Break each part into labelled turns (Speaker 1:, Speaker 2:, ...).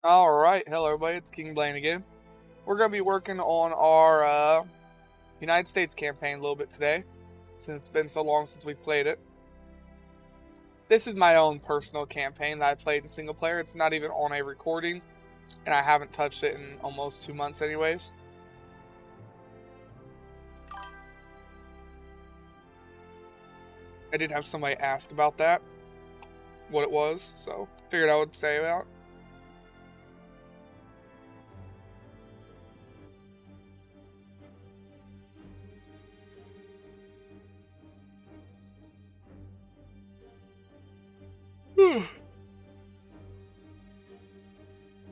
Speaker 1: Alright, hello everybody, it's King Blaine again. We're going to be working on our United States campaign a little bit today, since it's been so long since we played it. This is my own personal campaign that I played in single player. It's not even on a recording, and I haven't touched it in almost 2 months anyways. I did have somebody ask about that, what it was, so figured I would say about it.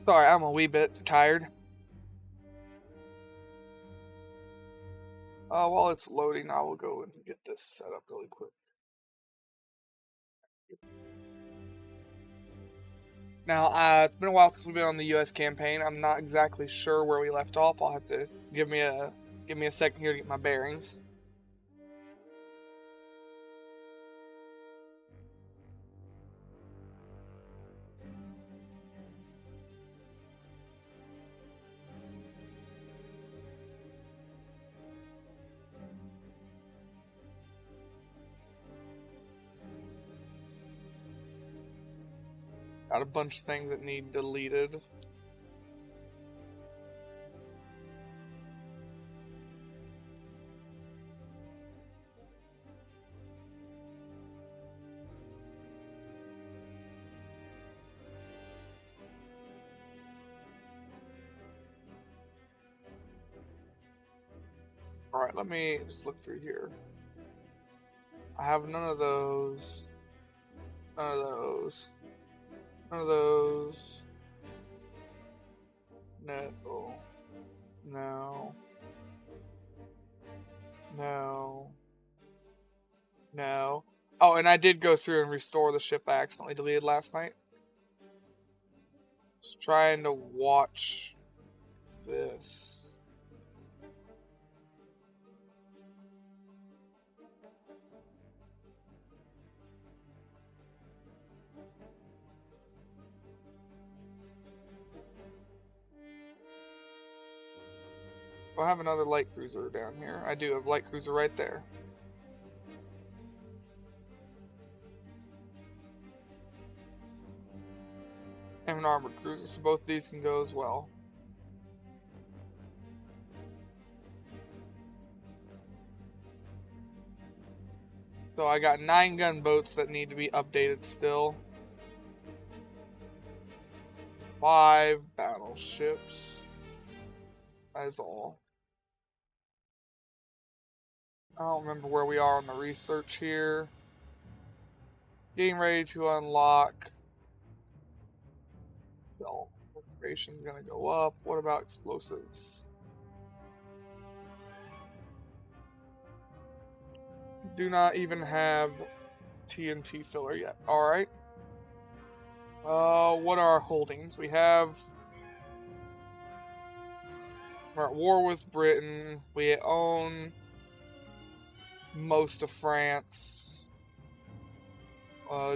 Speaker 1: Sorry, I'm a wee bit tired. While it's loading, I will go and get this set up really quick. Now, it's been a while since we've been on the U.S. campaign. I'm not exactly sure where we left off. I'll have to give me a second here to get my bearings. Got a bunch of things that need deleted. Alright, let me just look through here. I have none of those. None of those. None of those. No. No. No. No. Oh, and I did go through and restore the ship I accidentally deleted last night. Just trying to watch this. I have another light cruiser down here. I do have light cruiser right there. And an armored cruiser, so both of these can go as well. So I got 9 gunboats that need to be updated still. 5 battleships. That is all. I don't remember where we are on the research here. Getting ready to unlock. Well, creation's gonna go up. What about explosives? Do not even have TNT filler yet. Alright. What are our holdings? We're at war with Britain. We own most of France.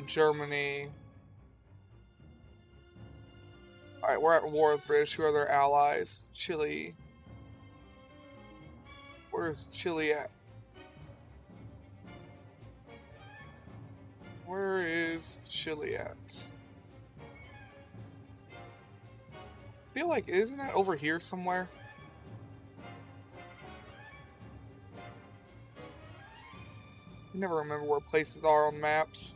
Speaker 1: Germany. Alright, we're at war with British. Who are their allies? Chile. Where's Chile at? Where is Chile at? I feel like, isn't that over here somewhere? I never remember where places are on maps.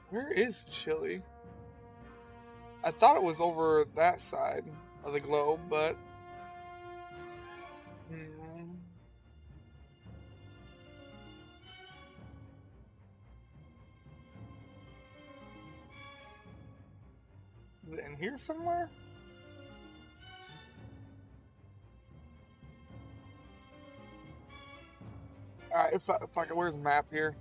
Speaker 1: Where is Chile? I thought it was over that side of the globe, but... Is it in here somewhere? Alright, if I can, where's the map here?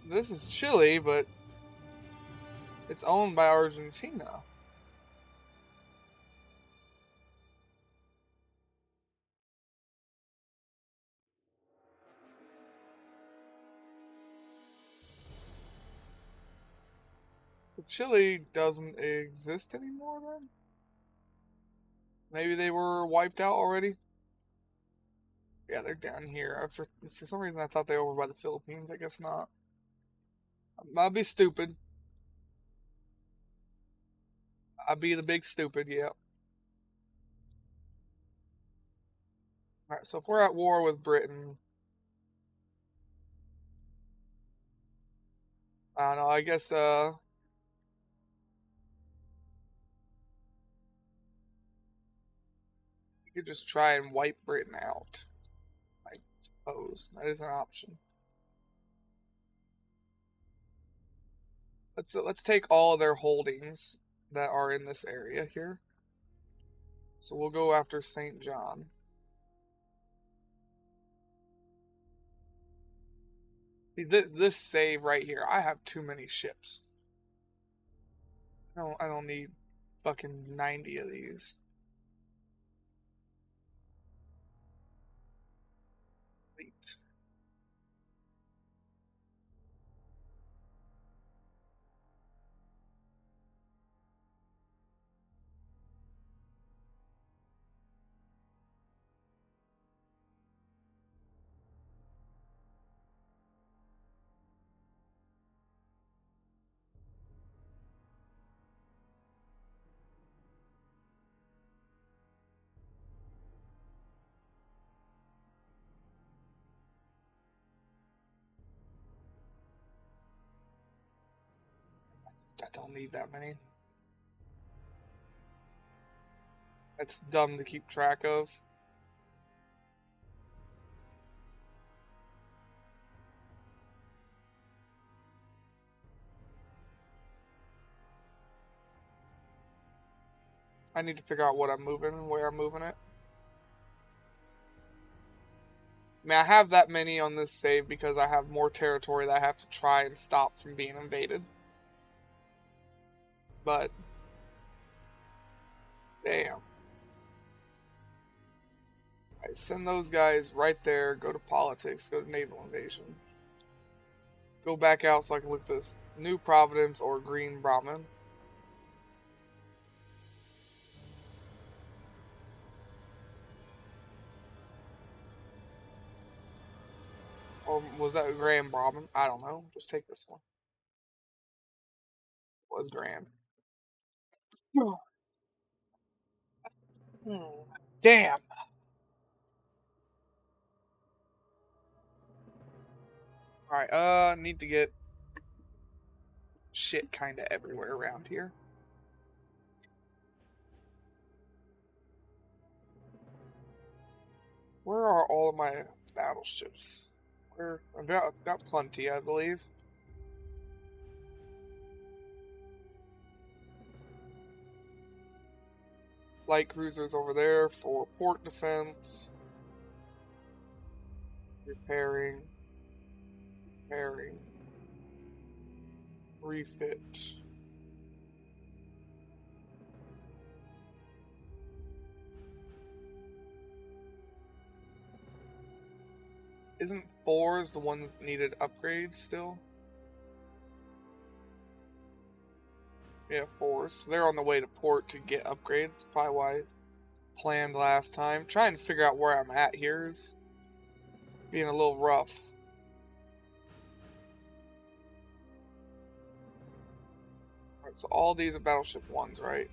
Speaker 1: This is Chile, but it's owned by Argentina. Chile doesn't exist anymore then? Maybe they were wiped out already? Yeah, they're down here. For some reason, I thought they were over by the Philippines. I guess not. I'd be stupid. I'd be the big stupid, yeah. Alright, so if we're at war with Britain, I don't know, I guess, you could just try and wipe Britain out. I suppose. That is an option. Let's take all of their holdings that are in this area here. So we'll go after St. John. See, this save right here, I have too many ships. I don't need fucking 90 of these. Fleet. I don't need that many. That's dumb to keep track of. I need to figure out what I'm moving and where I'm moving it. I mean, I have that many on this save because I have more territory that I have to try and stop from being invaded. But, damn. I send those guys right there, go to politics, go to naval invasion. Go back out so I can look at this. New Providence or Green Brahmin. Or was that Grand Brahmin? I don't know. Just take this one. It was Grand. Damn. Alright, need to get shit kinda everywhere around here. Where are all of my battleships? I've got plenty, I believe. Light cruisers over there for port defense. Repairing. Refit. Isn't 4s the one that needed upgrades still? Yeah, 4s. So they're on the way to port to get upgrades. That's probably why I planned last time. Trying to figure out where I'm at here is being a little rough. Alright, so all these are Battleship 1s, right?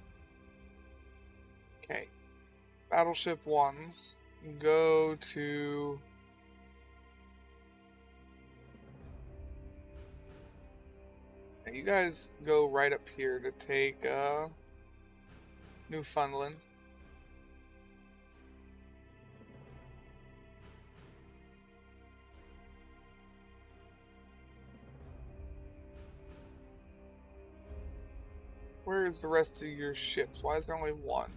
Speaker 1: Okay. Battleship 1s. Go to... You guys go right up here to take Newfoundland. Where is the rest of your ships? Why is there only one?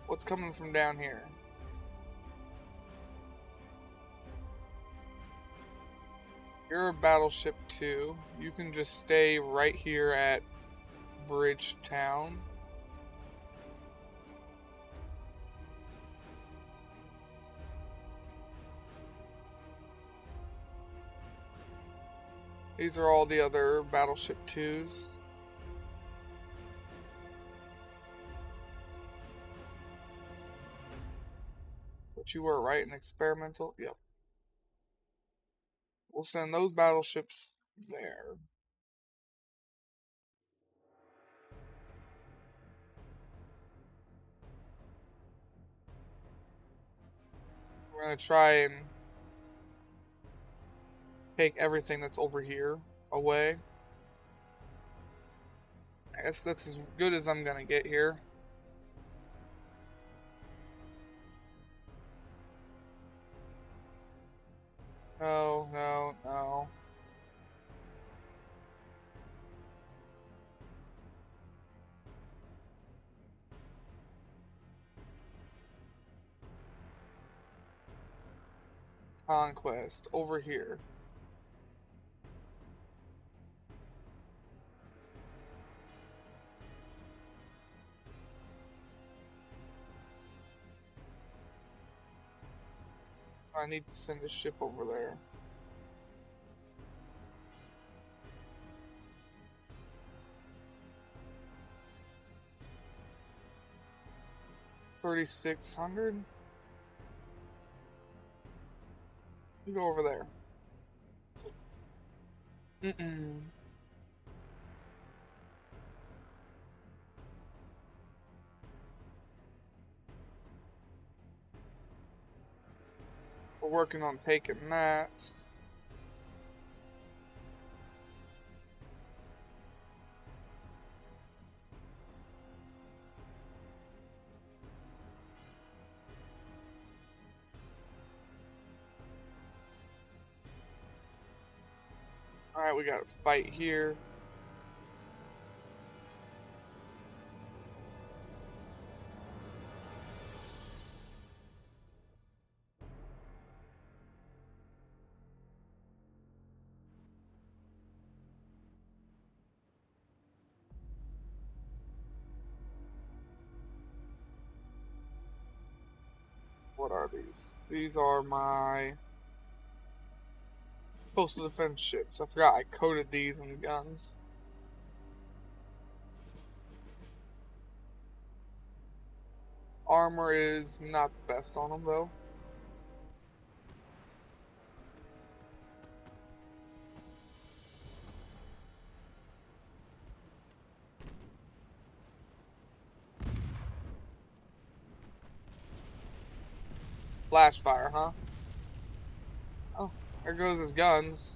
Speaker 1: What's coming from down here? You're a battleship 2. You can just stay right here at Bridgetown. These are all the other battleship 2s. But you were right, an experimental. Yep. We'll send those battleships there. We're gonna try and take everything that's over here away. I guess that's as good as I'm gonna get here. No, no, no. Conquest over here. I need to send a ship over there. $3,600. You go over there. We're working on taking that. Alright, we got a fight here. What are these? These are my coastal defense ships. I forgot I coded these in the guns. Armor is not the best on them though. Flash fire, huh? Oh, there goes his guns.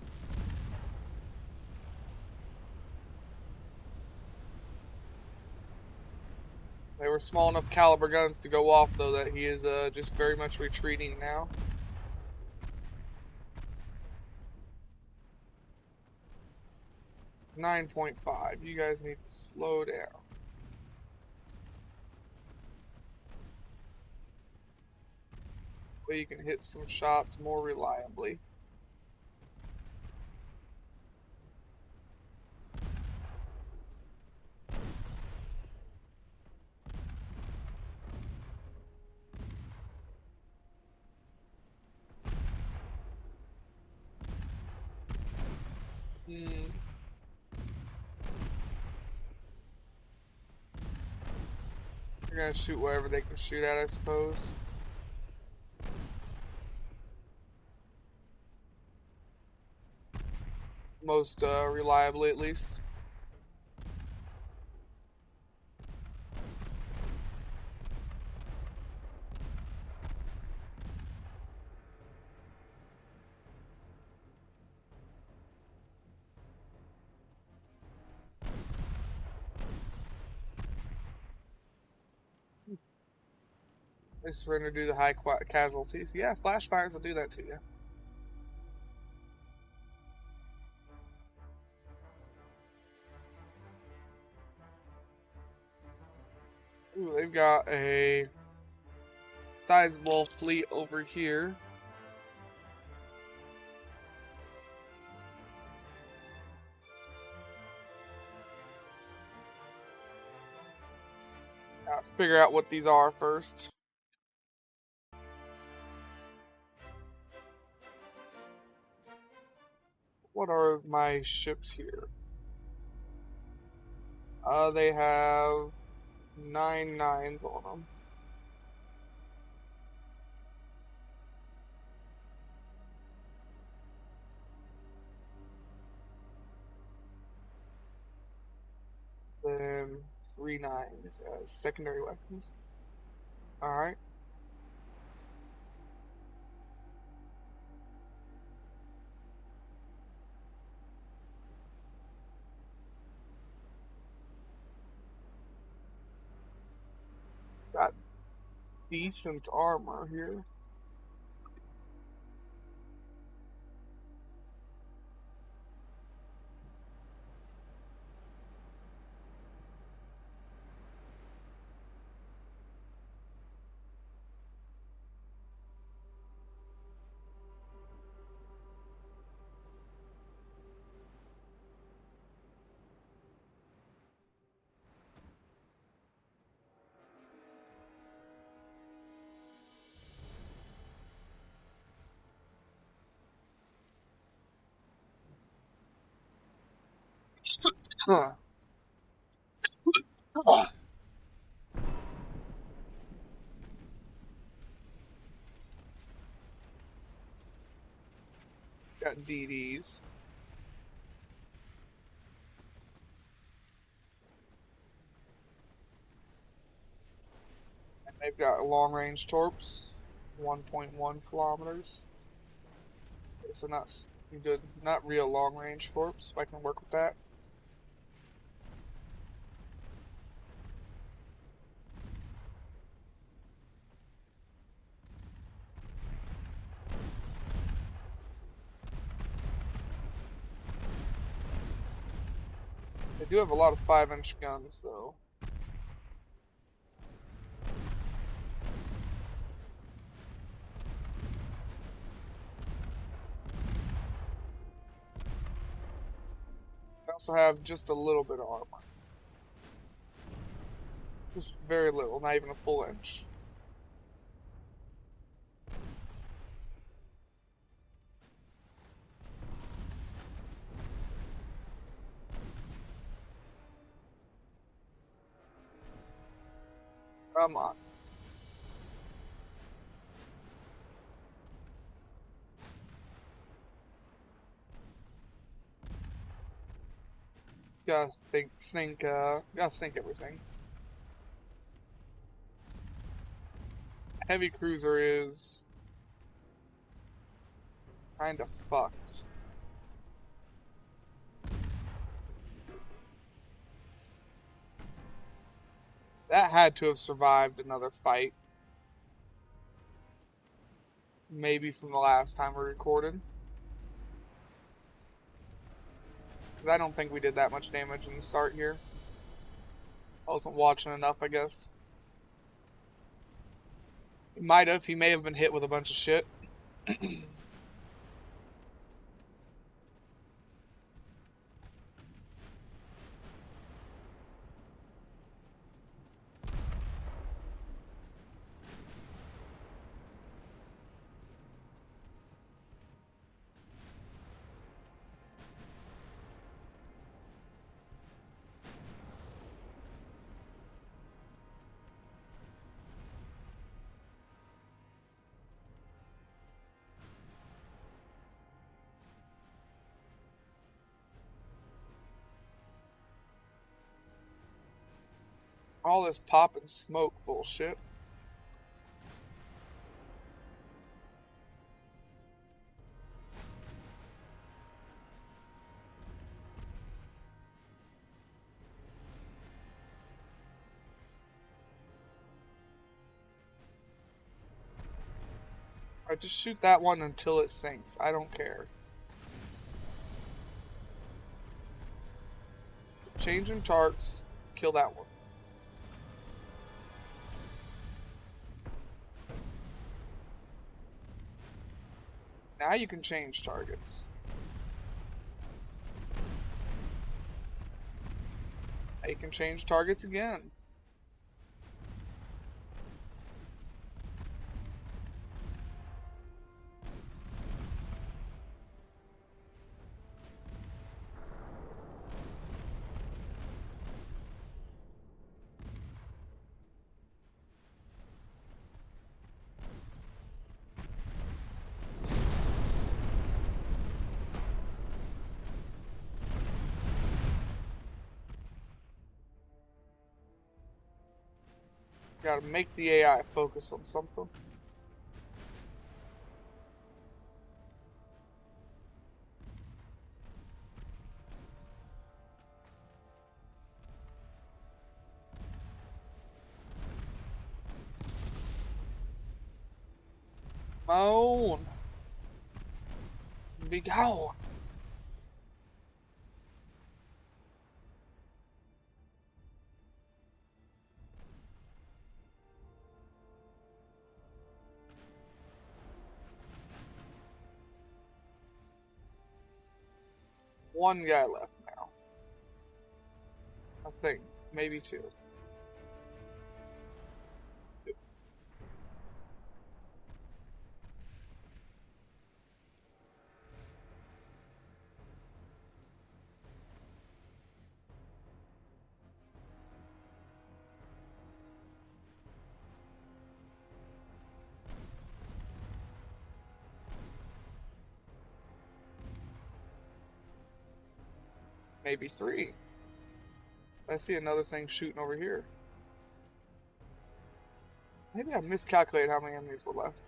Speaker 1: They were small enough caliber guns to go off, though, that he is just very much retreating now. .5. You guys need to slow down. So you can hit some shots more reliably. They're gonna shoot wherever they can shoot at, I suppose. Most reliably, at least. They surrender due to high casualties. Yeah, flash fires will do that to you. Ooh, they've got a sizable fleet over here. figure out what these are first. What are my ships here? They have 9 9s on them. Then 3 9s as secondary weapons. Alright. Got decent armor here. Huh. Got DDs. And they've got long range torps, 1.1 kilometers. Okay, so not good, not real long range torps. If I can work with that. They do have a lot of 5-inch guns, though. They also have just a little bit of armor. Just very little, not even a full inch. Come on. Gotta think everything. Heavy cruiser is kind of fucked. That had to have survived another fight. Maybe from the last time we recorded. I don't think we did that much damage in the start here. I wasn't watching enough, I guess. He might have. He may have been hit with a bunch of shit. All this pop and smoke bullshit. Alright, just shoot that one until it sinks. I don't care. Changing targets. Kill that one. Now you can change targets. Now you can change targets again. Gotta make the AI focus on something. Moan. Be gone. One guy left now. I think. Maybe two. Maybe three. I see another thing shooting over here. Maybe I miscalculated how many enemies were left.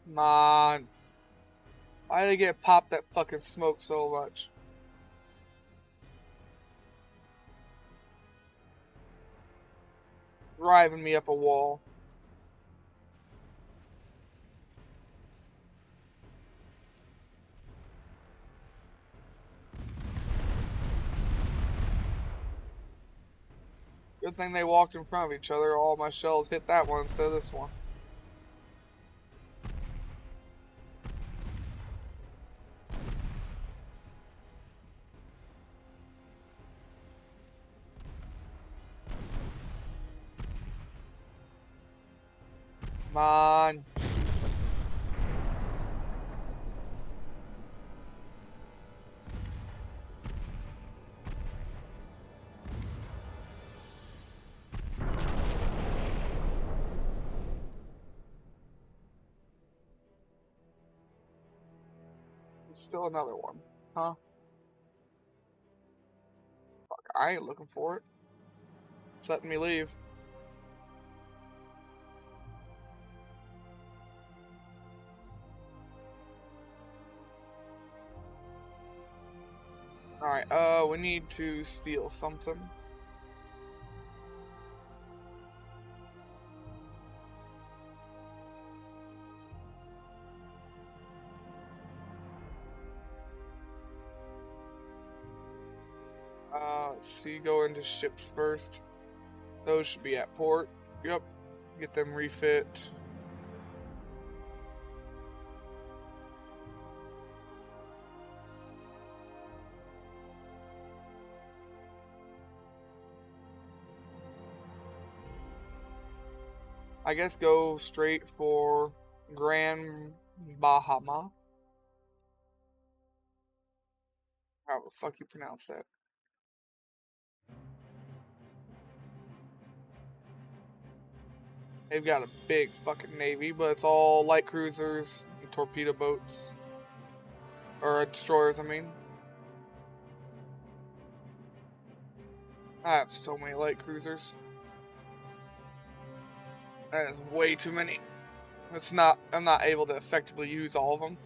Speaker 1: Come on. Why did they get popped that fucking smoke so much? Driving me up a wall. Good thing they walked in front of each other. All my shells hit that one instead of this one. Come on. Still another one. Huh? Fuck, I ain't looking for it. It's letting me leave. Alright, we need to steal something. Let's see, go into ships first. Those should be at port. Yep. Get them refit. I guess go straight for Grand Bahama. How the fuck you pronounce that? They've got a big fucking navy, but it's all light cruisers and torpedo boats. Or destroyers, I mean. I have so many light cruisers. That is way too many. I'm not able to effectively use all of them.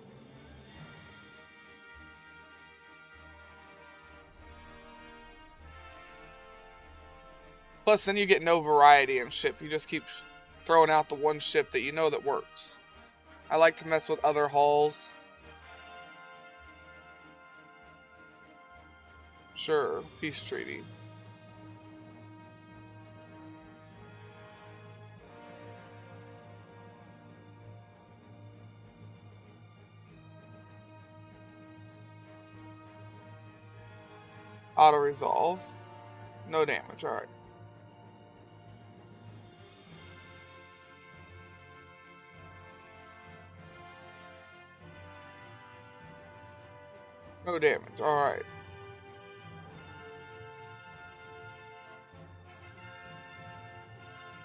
Speaker 1: Plus, then you get no variety in ship. You just keep throwing out the one ship that you know that works. I like to mess with other hulls. Sure, peace treaty. Auto resolve. No damage, alright. No damage. Alright.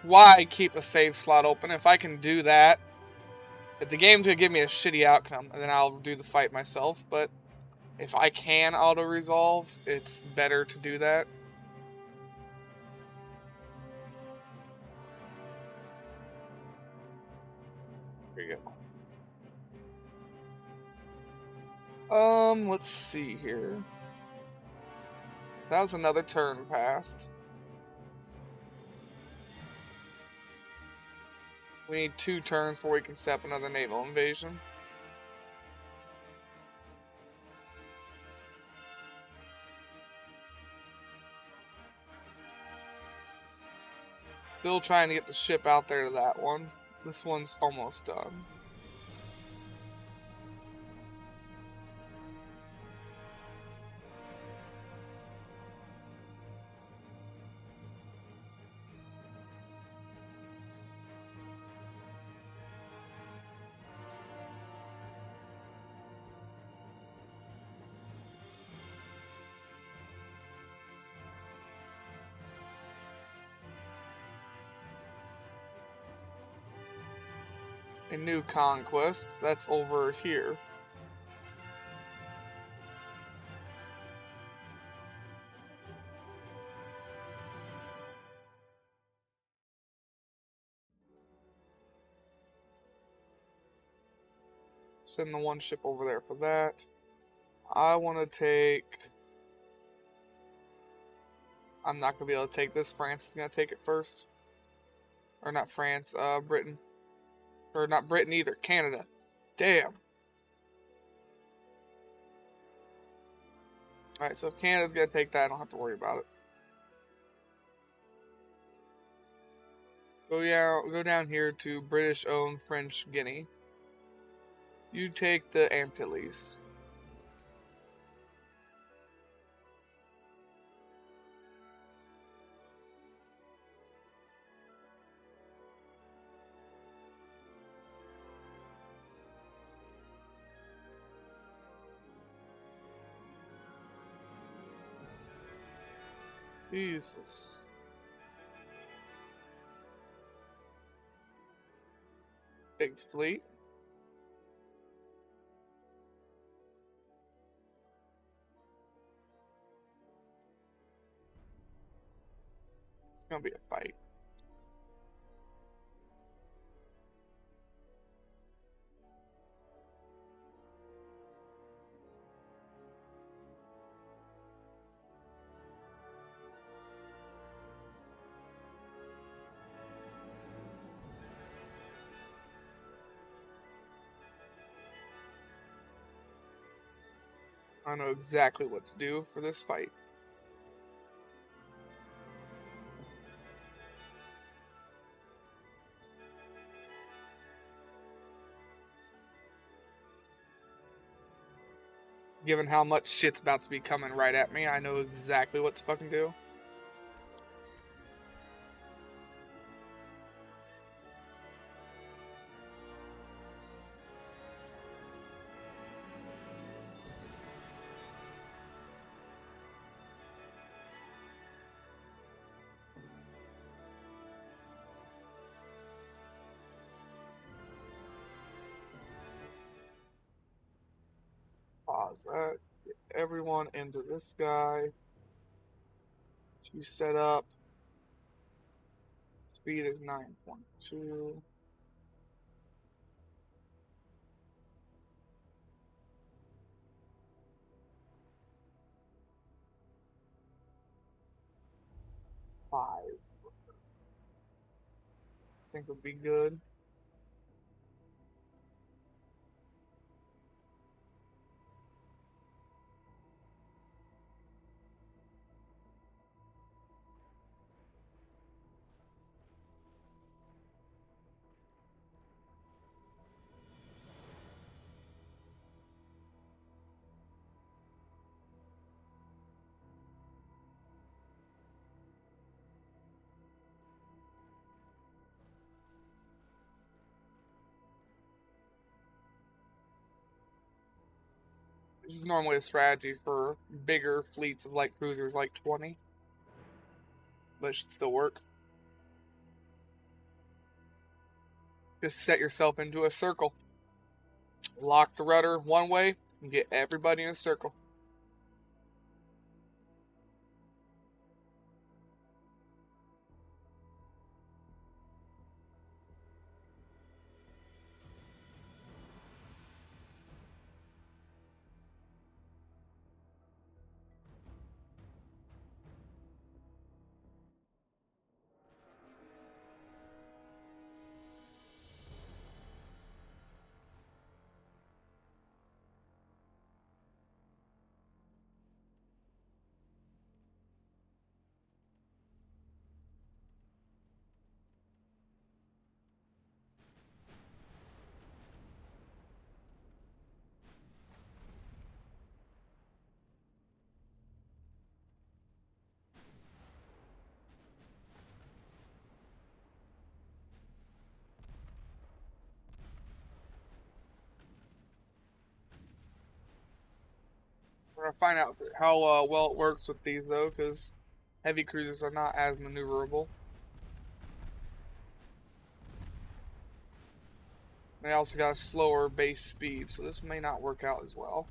Speaker 1: Why keep a save slot open if I can do that? If the game's gonna give me a shitty outcome, and then I'll do the fight myself, but if I can auto-resolve, it's better to do that. There you go. Let's see here. That was another turn passed. We need 2 turns before we can set up another naval invasion. Still trying to get the ship out there to that one. This one's almost done. A new conquest. That's over here. Send the one ship over there for that. I want to take... I'm not going to be able to take this. France is going to take it first. Or not France, Britain. Or not Britain either, Canada. Damn. Alright, so if Canada's going to take that, I don't have to worry about it. Go down here to British-owned French Guinea. You take the Antilles. Jesus. Big fleet. It's gonna be a fight. I know exactly what to do for this fight. Given how much shit's about to be coming right at me, I know exactly what to fucking do. Pause that. Get everyone into this guy. You set up. Speed is 9.2. Five. I think would be good. This is normally a strategy for bigger fleets of light cruisers like 20. But it should still work. Just set yourself into a circle. Lock the rudder one way and get everybody in a circle. We're gonna find out how well it works with these though, because heavy cruisers are not as maneuverable. They also got a slower base speed, so this may not work out as well.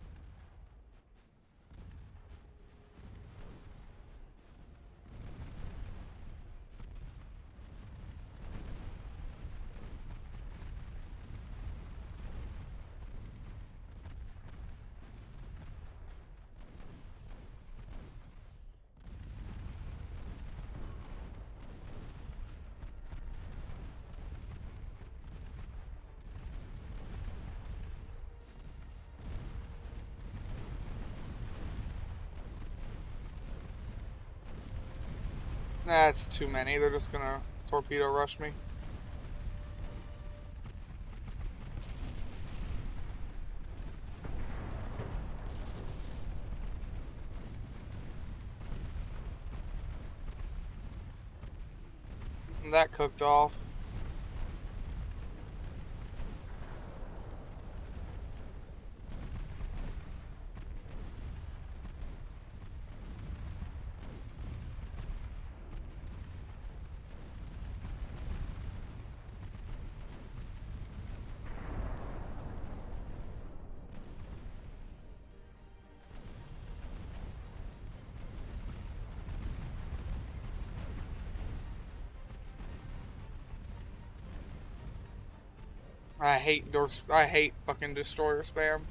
Speaker 1: That's too many. They're just gonna torpedo rush me. And that cooked off. I hate fucking destroyer spam.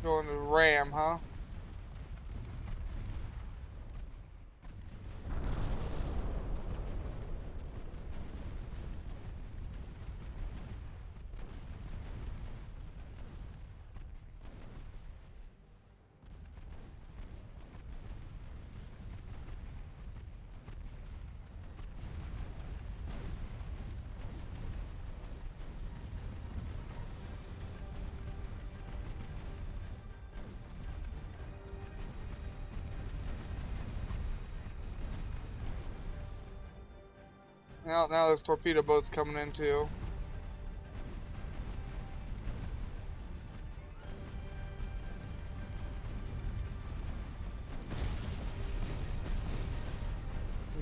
Speaker 1: Going to ram, huh? Now there's torpedo boats coming in too.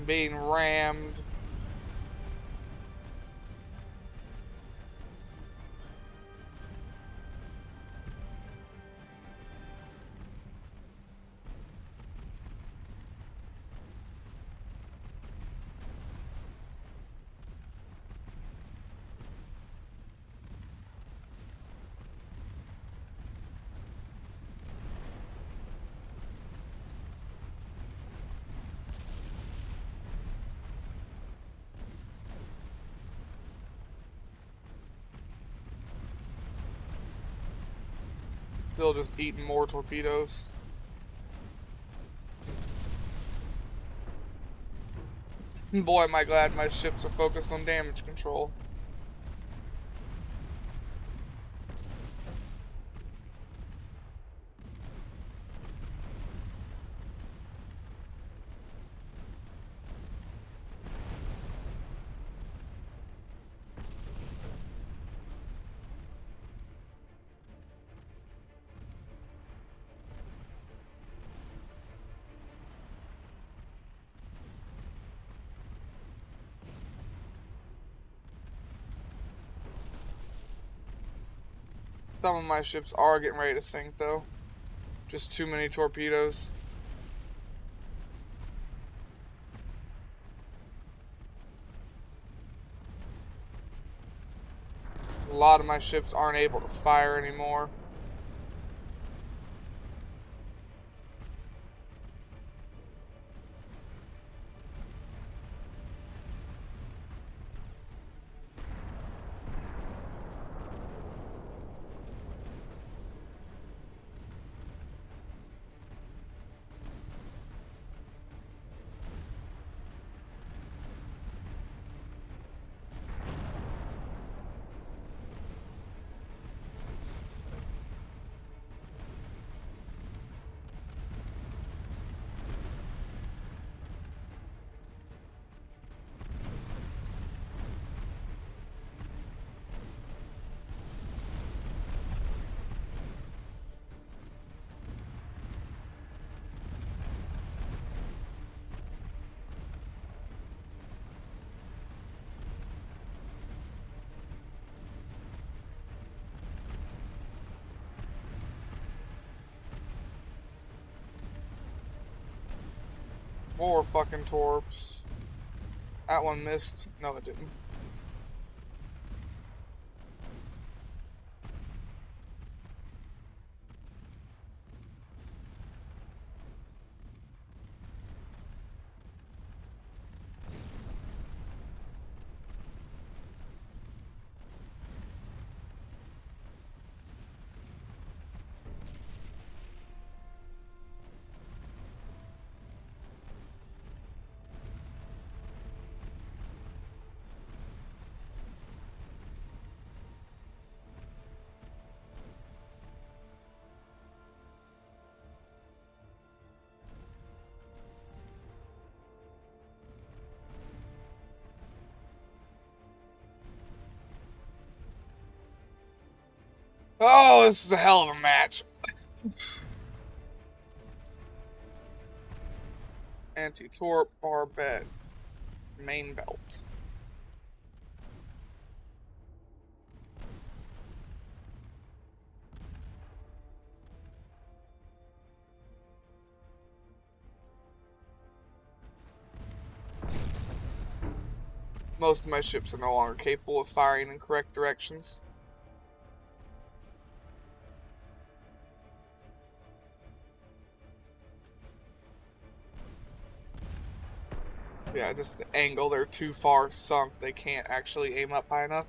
Speaker 1: Being rammed. Still just eating more torpedoes. Boy, am I glad my ships are focused on damage control. Some of my ships are getting ready to sink, though. Just too many torpedoes. A lot of my ships aren't able to fire anymore. More fucking torps. That one missed. No, it didn't. Oh, this is a hell of a match. Anti-torp, barbette, main belt. Most of my ships are no longer capable of firing in correct directions. Yeah, just the angle, they're too far sunk. They can't actually aim up high enough.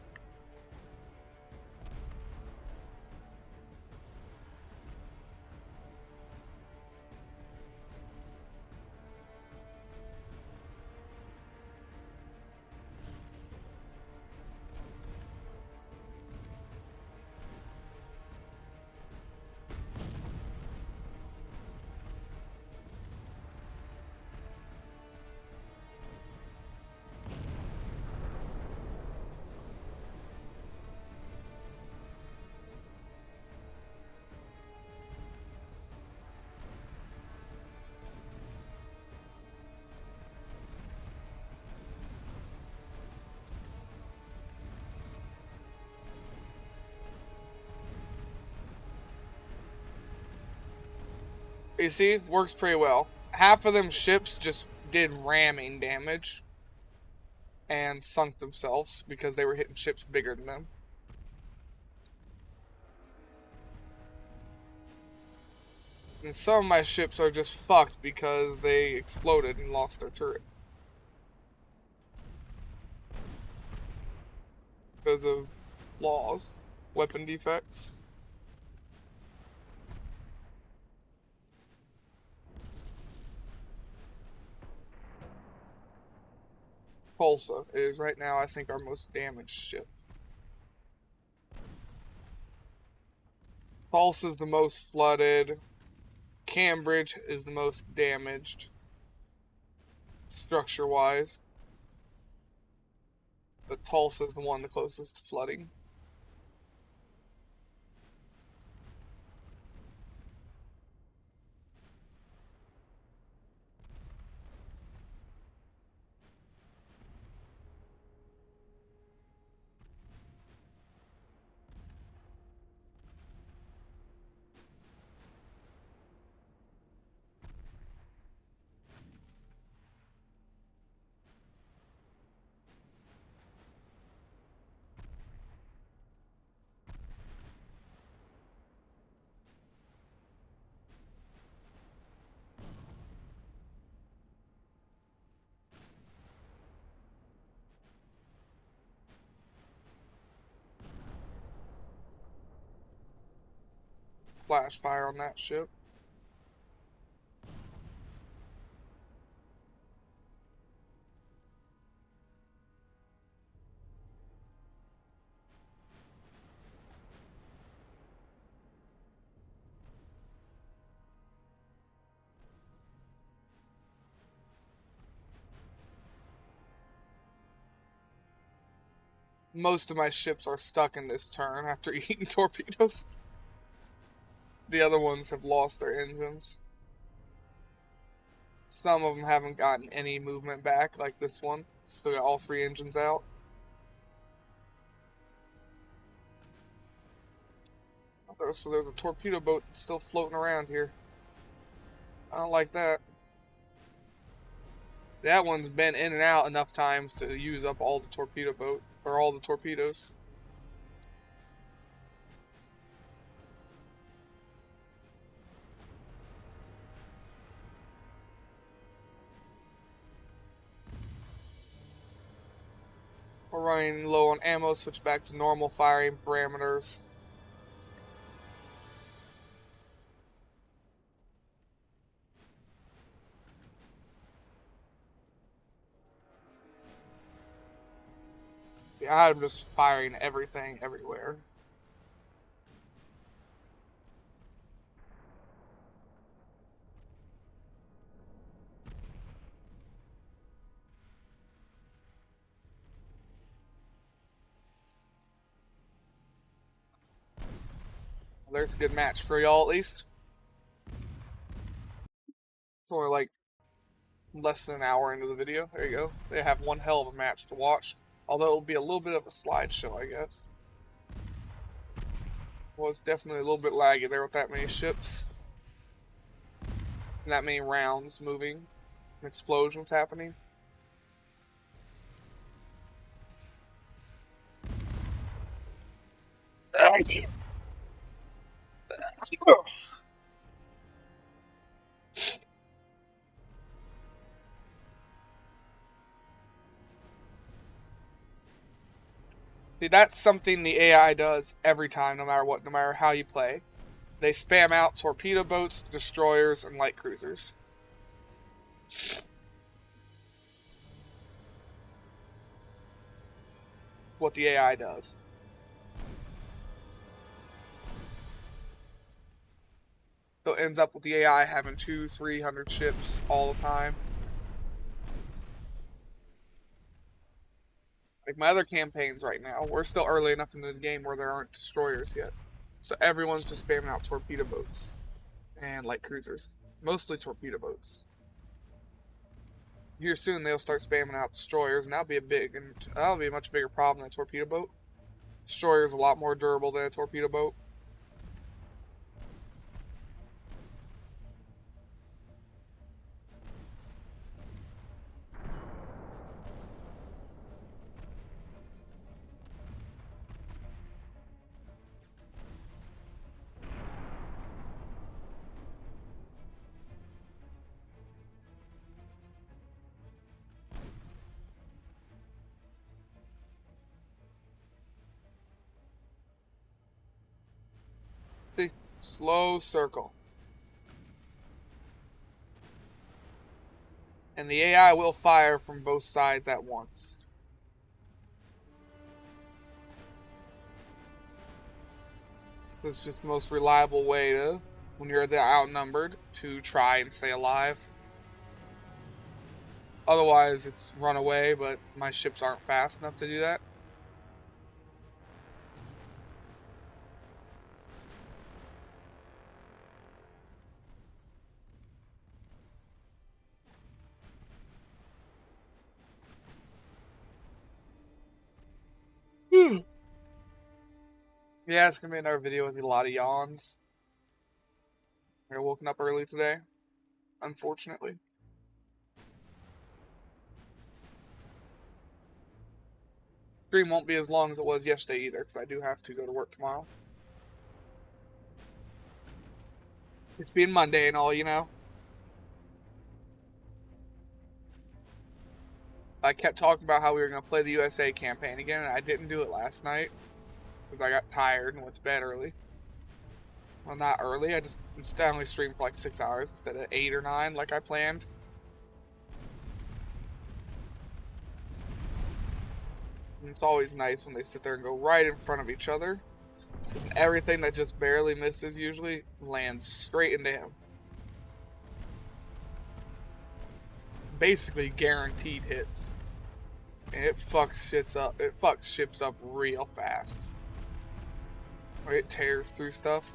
Speaker 1: You see, works pretty well. Half of them ships just did ramming damage and sunk themselves because they were hitting ships bigger than them. And some of my ships are just fucked because they exploded and lost their turret. Because of flaws, weapon defects. Tulsa is right now, I think, our most damaged ship. Tulsa is the most flooded. Cambridge is the most damaged, structure-wise. But Tulsa is the one the closest to flooding. Flash fire on that ship. Most of my ships are stuck in this turn after eating torpedoes. The other ones have lost their engines. Some of them haven't gotten any movement back, like this one. Still got all 3 engines out. So there's a torpedo boat still floating around here. I don't like that. That one's been in and out enough times to use up all the torpedo boat, or all the torpedoes. We're running low on ammo, switch back to normal firing parameters. Yeah, I'm just firing everything everywhere. There's a good match for y'all at least. It's only like less than an hour into the video. There you go. They have one hell of a match to watch. Although it'll be a little bit of a slideshow, I guess. Well, it's definitely a little bit laggy there with that many ships. And that many rounds moving. And explosions happening. See, that's something the AI does every time, no matter what, no matter how you play. They spam out torpedo boats, destroyers, and light cruisers. What the AI does. So it ends up with the AI having 200-300 ships all the time. Like my other campaigns right now, we're still early enough into the game where there aren't destroyers yet. So everyone's just spamming out torpedo boats and light cruisers. Mostly torpedo boats. Here soon they'll start spamming out destroyers, and that'll be a much bigger problem than a torpedo boat. Destroyer is a lot more durable than a torpedo boat. See? Slow circle. And the AI will fire from both sides at once. This is just the most reliable way to, when you're outnumbered, to try and stay alive. Otherwise, it's run away, but my ships aren't fast enough to do that. Yeah, it's gonna be another video with a lot of yawns. I woken up early today, unfortunately. Stream won't be as long as it was yesterday either, because I do have to go to work tomorrow. It's being Monday and all, you know. I kept talking about how we were going to play the USA campaign again, and I didn't do it last night because I got tired and went to bed early. Well, not early. I just instead only streamed for like 6 hours instead of 8 or 9 like I planned. And it's always nice when they sit there and go right in front of each other. So everything that just barely misses usually lands straight into him. Basically guaranteed hits. And it fucks shits up. It fucks ships up real fast. It tears through stuff.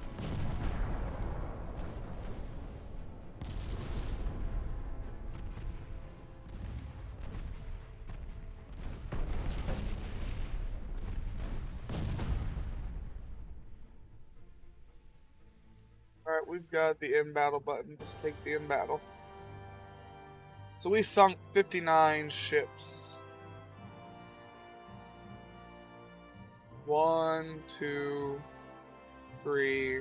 Speaker 1: Alright, we've got the in battle button. Just take the in battle. So we sunk 59 ships. 1, 2, 3,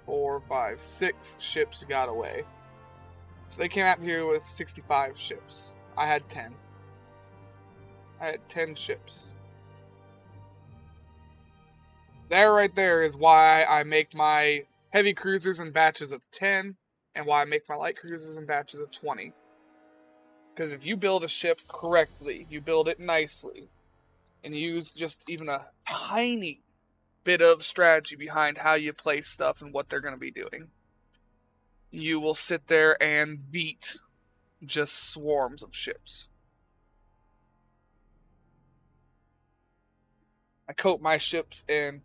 Speaker 1: 4, 5, 6 ships got away. So they came out here with 65 ships. I had 10. I had 10 ships. There right there is why I make my heavy cruisers in batches of 10 and why I make my light cruisers in batches of 20. Because if you build a ship correctly, you build it nicely, and use just even a tiny bit of strategy behind how you place stuff and what they're going to be doing, you will sit there and beat just swarms of ships. I coat my ships in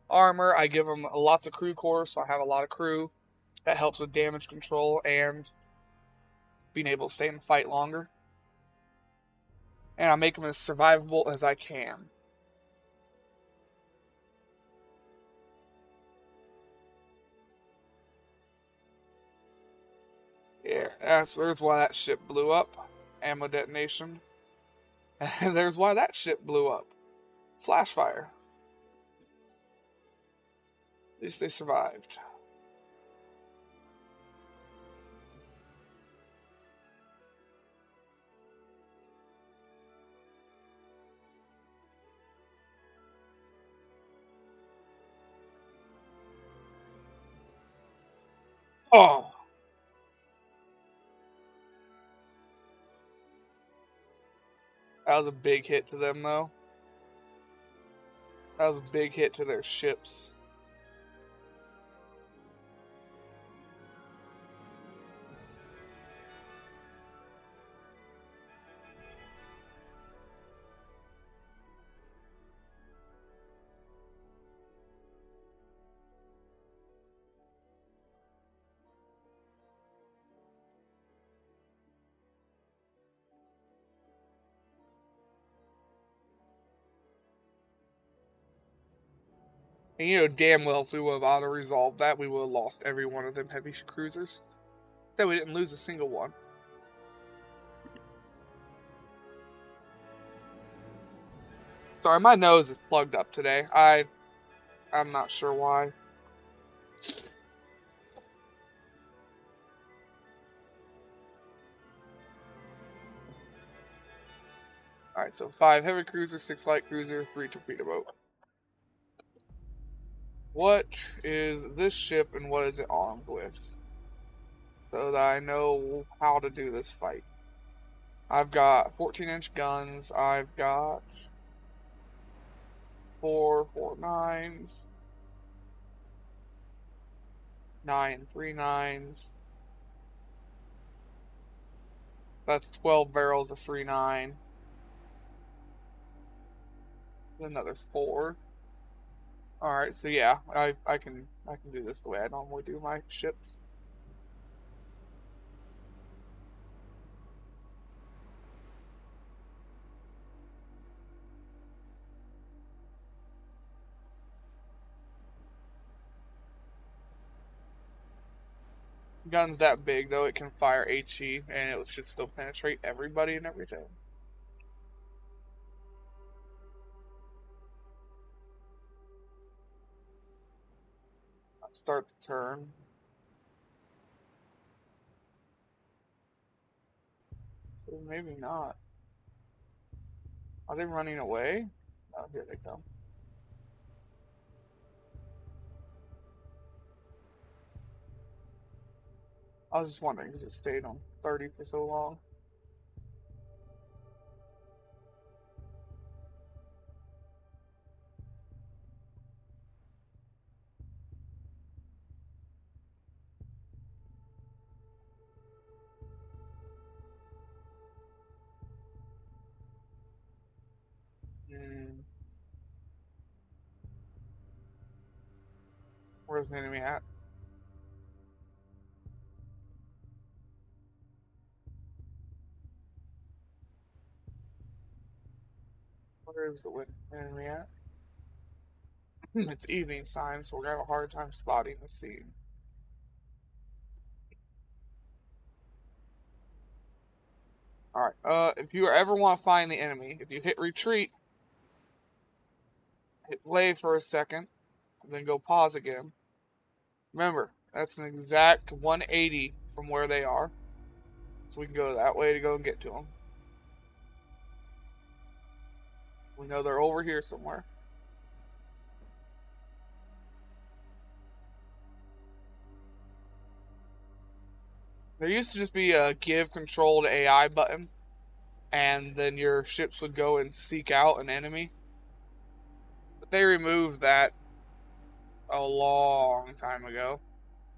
Speaker 1: armor. I give them lots of crew cores, so I have a lot of crew. That helps with damage control and being able to stay in the fight longer. And I make them as survivable as I can. Yeah, so there's why that ship blew up. Ammo detonation. And there's why that ship blew up. Flash fire. At least they survived. Oh! That was a big hit to them, though. That was a big hit to their ships. And you know damn well if we would have auto-resolved that, we would have lost every one of them heavy cruisers. That we didn't lose a single one. Sorry, my nose is plugged up today. I'm not sure why. Alright, so 5 heavy cruisers, 6 light cruisers, 3 torpedo boat. What is this ship and what is it armed with? so that I know how to do this fight. I've got 14-inch guns. I've got four 4.9s, 9 3.9s. That's 12 barrels of 3.9. Another 4. All right, so yeah, I can do this the way I normally do my ships. Gun's that big though; it can fire HE, and it should still penetrate everybody and everything. Start the turn. Maybe not. Are they running away? Oh, here they come. I was just wondering because it stayed on 30 for so long. Hmm. Where's the enemy at? Where is the enemy at? It's evening sign, so we're gonna have a hard time spotting the scene. Alright, if you ever want to find the enemy, if you hit retreat, hit play for a second, and then go pause again. Remember, that's an exact 180 from where they are. So we can go that way to go and get to them. We know they're over here somewhere. There used to just be a give control to AI button, and then your ships would go and seek out an enemy. But they removed that a long time ago,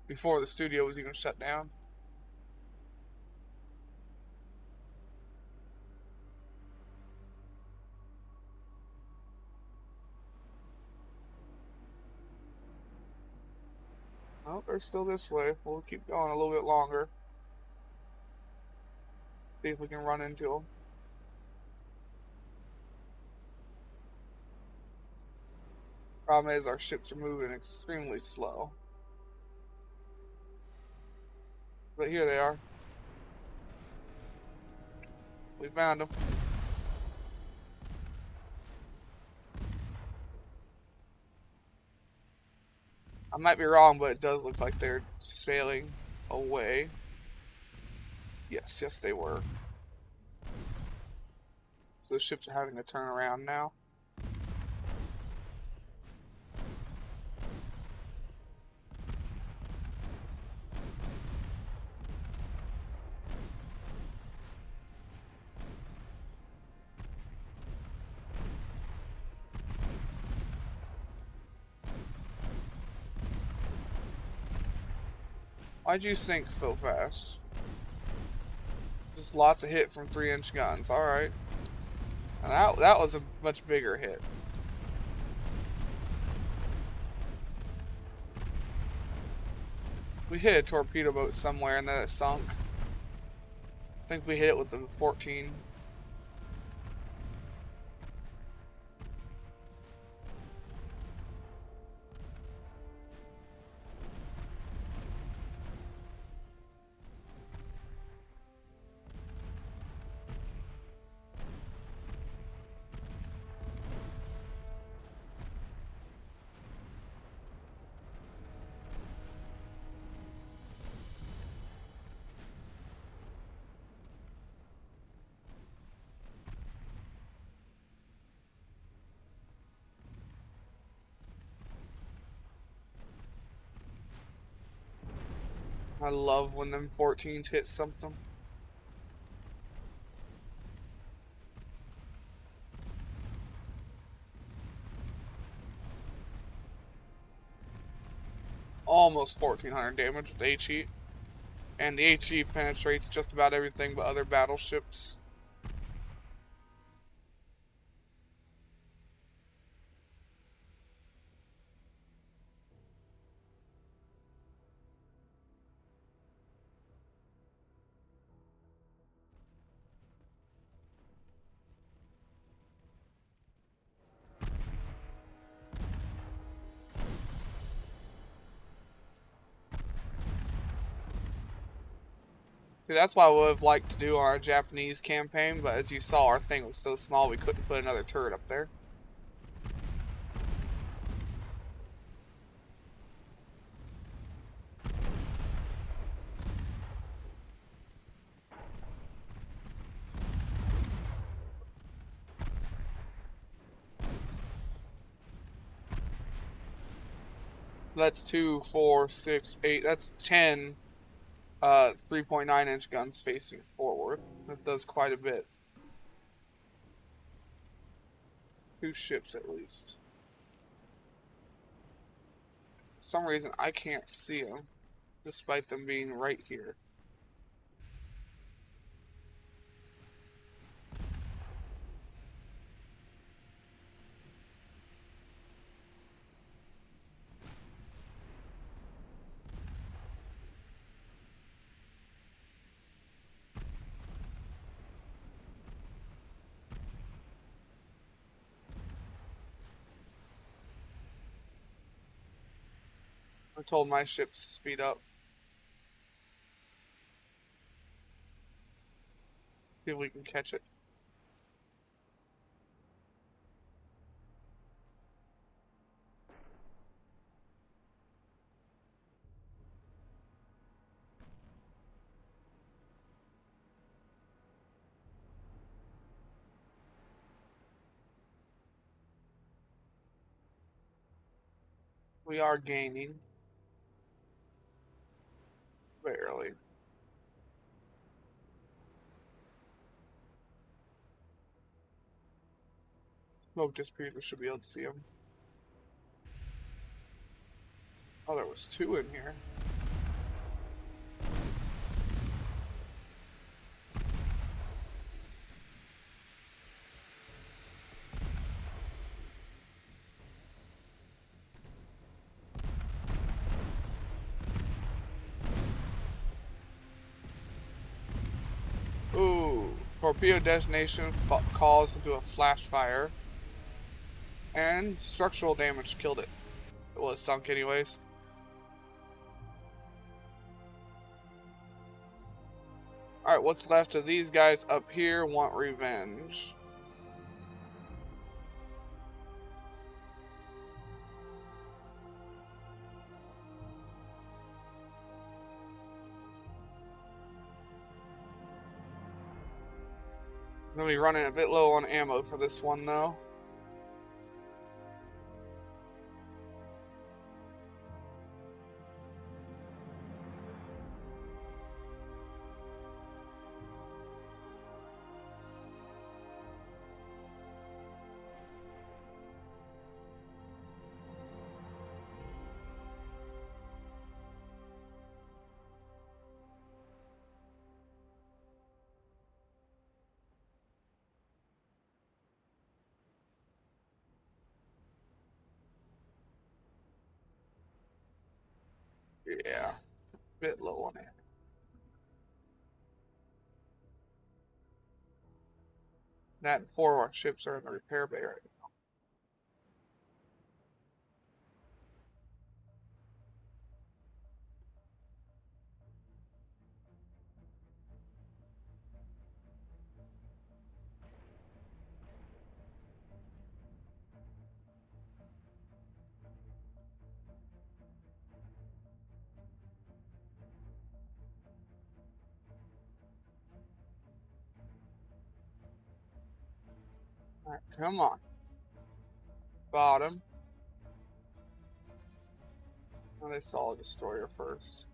Speaker 1: before the studio was even shut down. Oh, they're still this way. We'll keep going a little bit longer. See if we can run into them. Problem is, our ships are moving extremely slow. But here they are. We found them. I might be wrong, but it does look like they're sailing away. Yes, they were. So the ships are having to turn around now. Why'd you sink so fast? Just lots of hit from 3-inch guns. Alright. And that was a much bigger hit. We hit a torpedo boat somewhere and then it sunk. I think we hit it with the 14. I love when them 14s hit something. Almost 1400 damage with HE. And the HE penetrates just about everything but other battleships. See, that's what I would have liked to do on our Japanese campaign, but as you saw, our thing was so small we couldn't put another turret up there. That's 2, 4, 6, 8. That's 10 3.9-inch guns facing forward. That does quite a bit. 2 ships at least. For some reason I can't see them, despite them being right here. I told my ships to speed up. See if we can catch it. We are gaining. Barely. Smoke disappeared. We should be able to see them. Oh, there was 2 in here. Ooh. Torpedo detonation caused into a flash fire. And structural damage killed it. It was sunk anyways. Alright, what's left of these guys up here want revenge. I'm gonna be running a bit low on ammo for this one though. Yeah, a bit low on ammo. That and 4 of our ships are in the repair bay right now. Alright, come on. Bottom. Oh, they saw a destroyer first.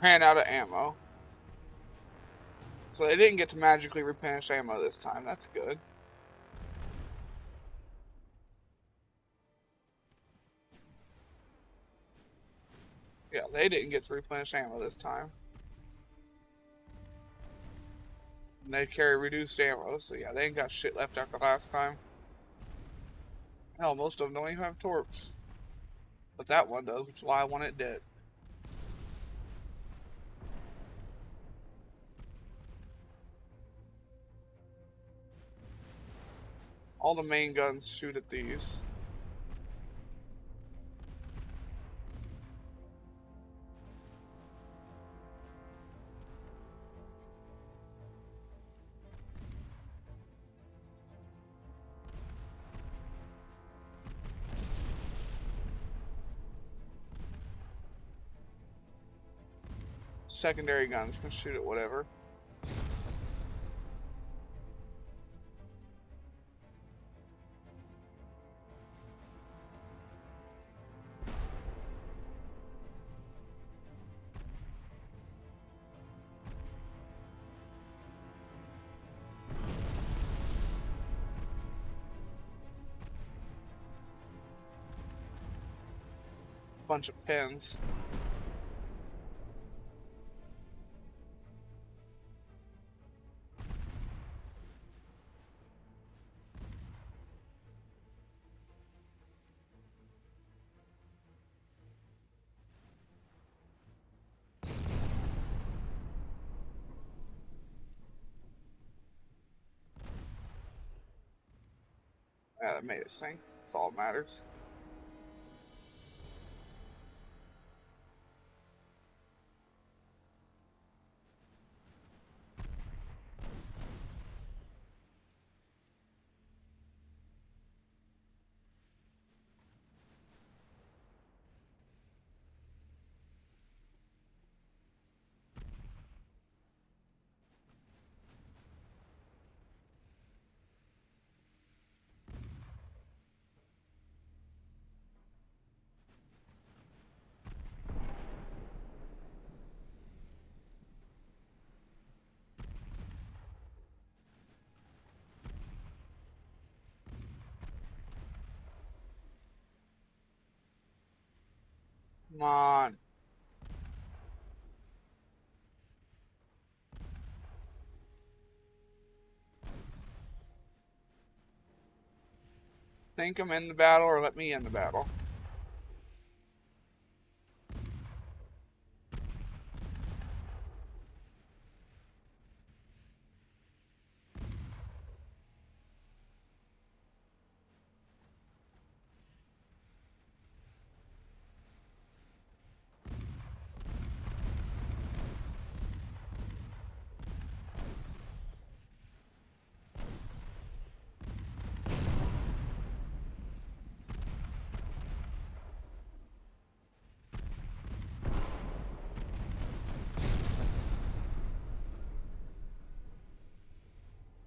Speaker 1: Ran out of ammo. So they didn't get to magically replenish ammo this time. That's good. Yeah, they didn't get to replenish ammo this time. And they carry reduced ammo, so yeah, they ain't got shit left after last time. Hell, most of them don't even have torps. But that one does, which is why I want it dead. All the main guns shoot at these. Secondary guns can shoot at whatever. Bunch of pins. Yeah, that made it sing. That's all that matters. Come on. Think I'm in the battle or let me in the battle.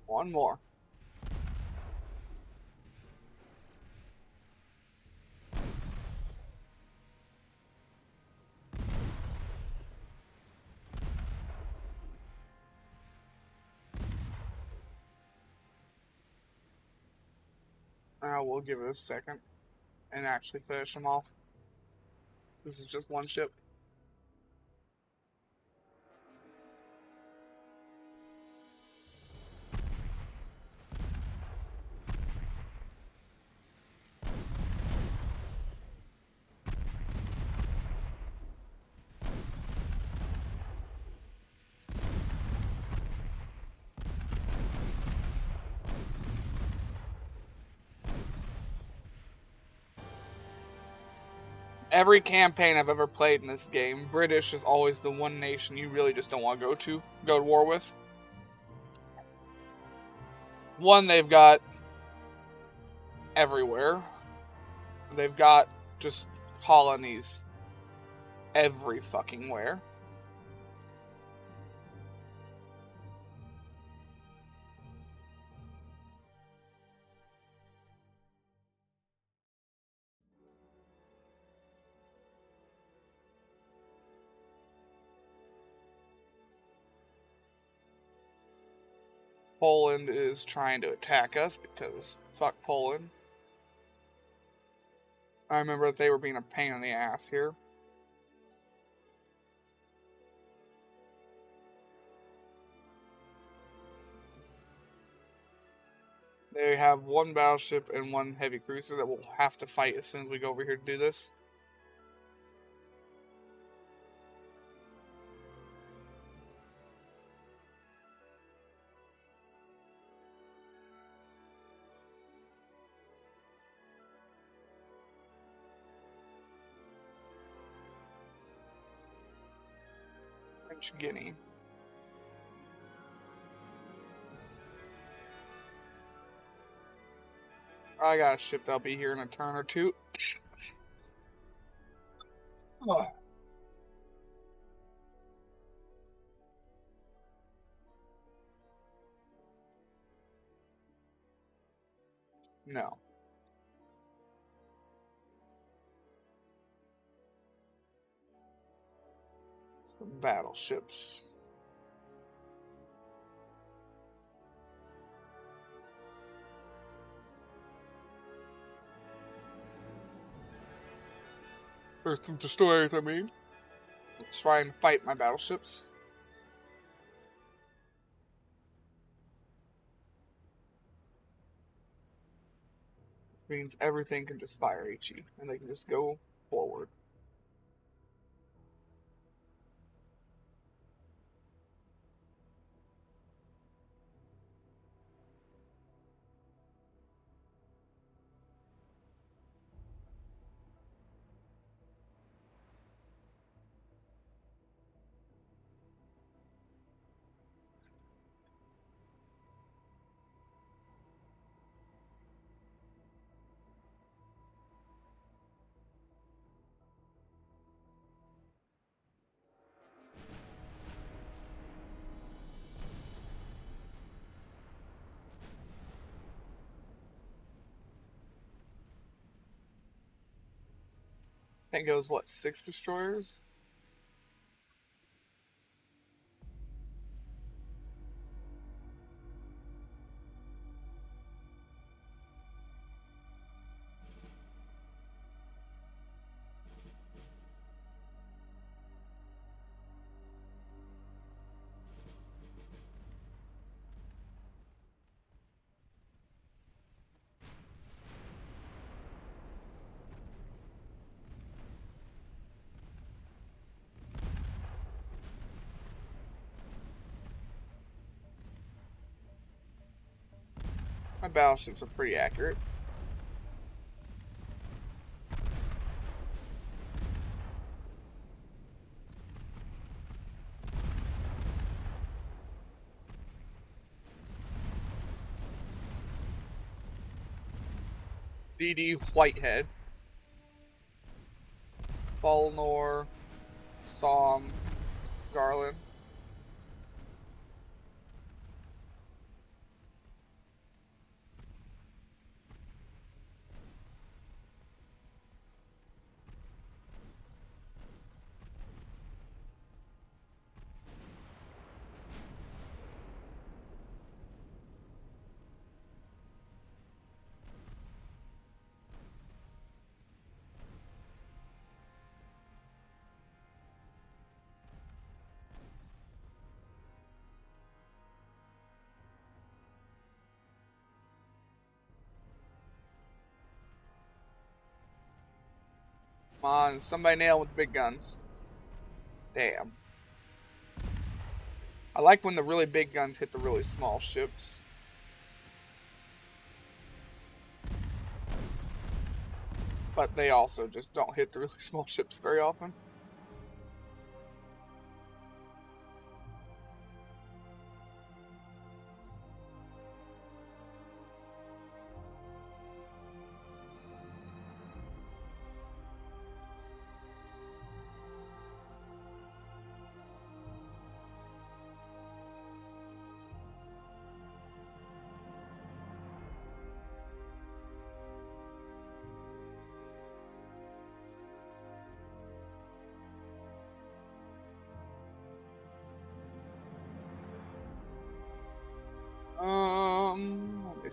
Speaker 1: One more. We'll give it a second and actually finish them off. This is just one ship. Every campaign I've ever played in this game, British is always the one nation you really just don't want to go to war with. One, they've got everywhere. They've got just colonies every fucking where. Poland is trying to attack us because fuck Poland. I remember that they were being a pain in the ass here. They have one battleship and one heavy cruiser that we'll have to fight as soon as we go over here to do this. French Guinea. I got a ship that'll be here in a turn or two. Oh. No. Battleships. Or some destroyers, I mean. Let's try and fight my battleships. Means everything can just fire HE, and they can just go forward. I think it was, what, 6 destroyers? My battleships are pretty accurate. DD Whitehead. Balnor. Somme. Garland. Come on, somebody nail with big guns. Damn. I like when the really big guns hit the really small ships. But they also just don't hit the really small ships very often.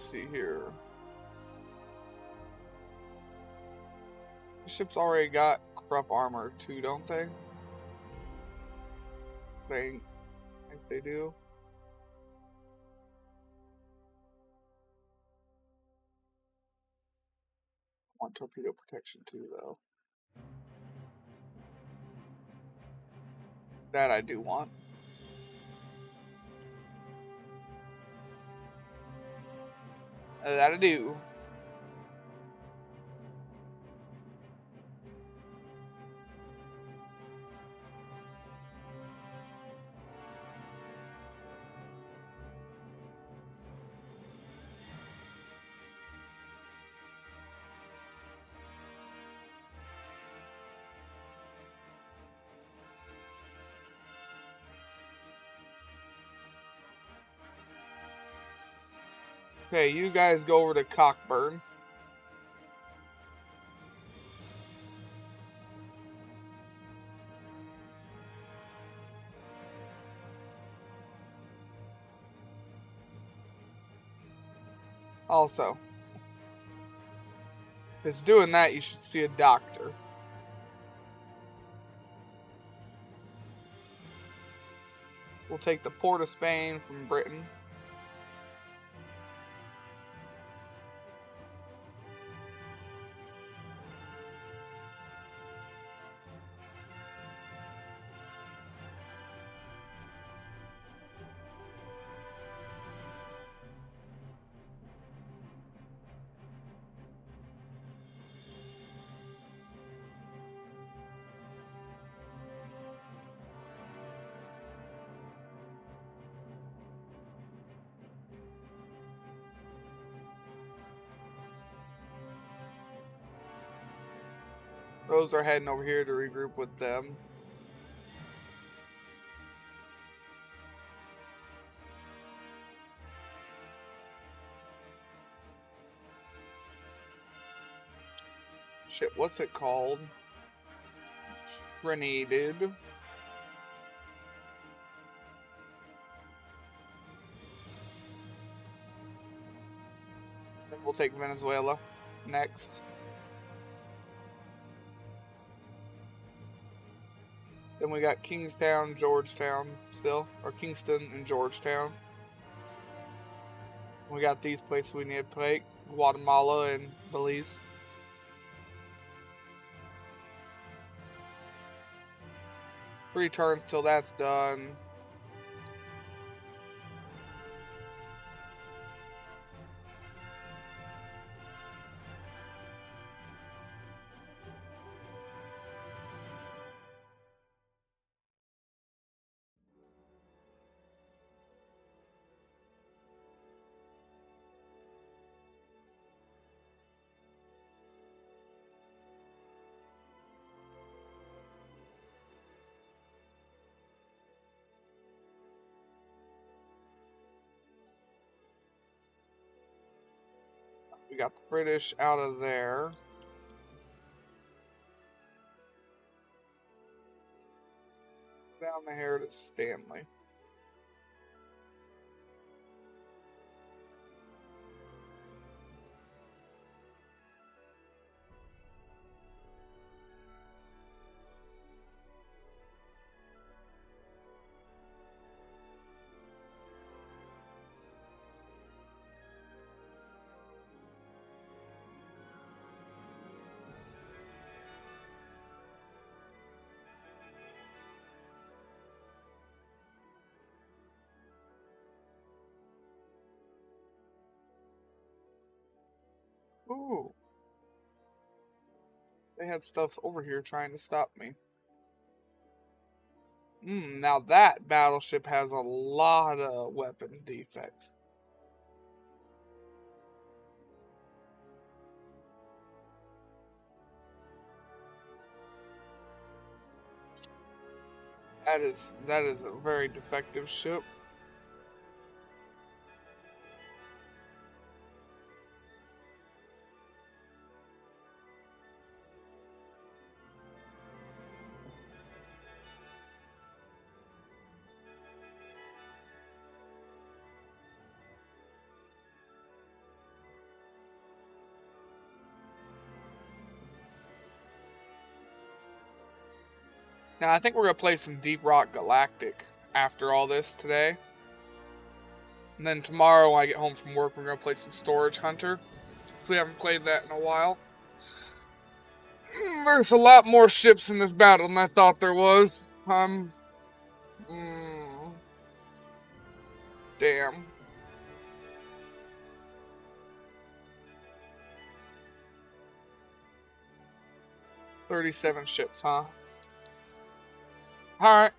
Speaker 1: see here. The ships already got corrupt armor too, don't they? I think they do. I want torpedo protection too, though. That I do want. That I do. Okay, you guys go over to Cockburn. Also, if it's doing that, you should see a doctor. We'll take the Port of Spain from Britain. Those are heading over here to regroup with them. Shit, what's it called? Grenaded. Then we'll take Venezuela next. Then we got Kingstown, Georgetown still, or Kingston and Georgetown. We got these places we need to take, Guatemala and Belize. 3 turns till that's done. We got the British out of there. Down the hair to Stanley. Ooh. They had stuff over here trying to stop me. Now that battleship has a lot of weapon defects. That is a very defective ship. Now, I think we're going to play some Deep Rock Galactic after all this today. And then tomorrow when I get home from work, we're going to play some Storage Hunter. Because we haven't played that in a while. There's a lot more ships in this battle than I thought there was. Damn. $37 ships, huh? Alright.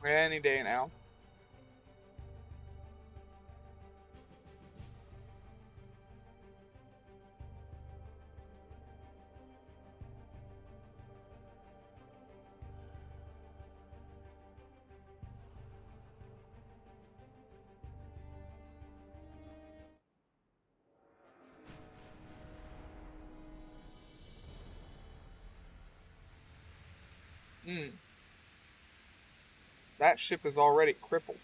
Speaker 1: Any day now. That ship is already crippled.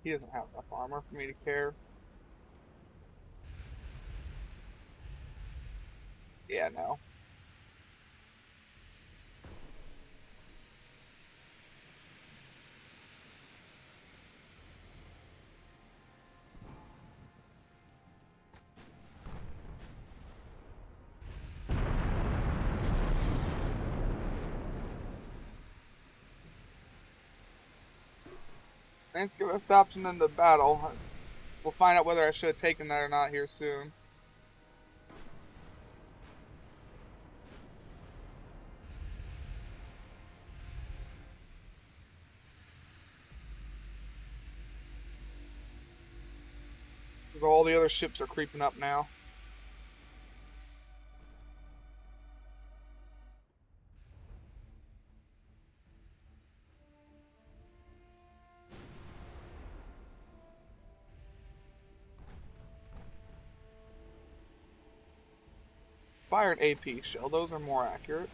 Speaker 1: He doesn't have enough armor for me to care. Yeah, no. Let's give us the option in the battle. We'll find out whether I should have taken that or not here soon. Because all the other ships are creeping up now. Fire an AP shell. Those are more accurate.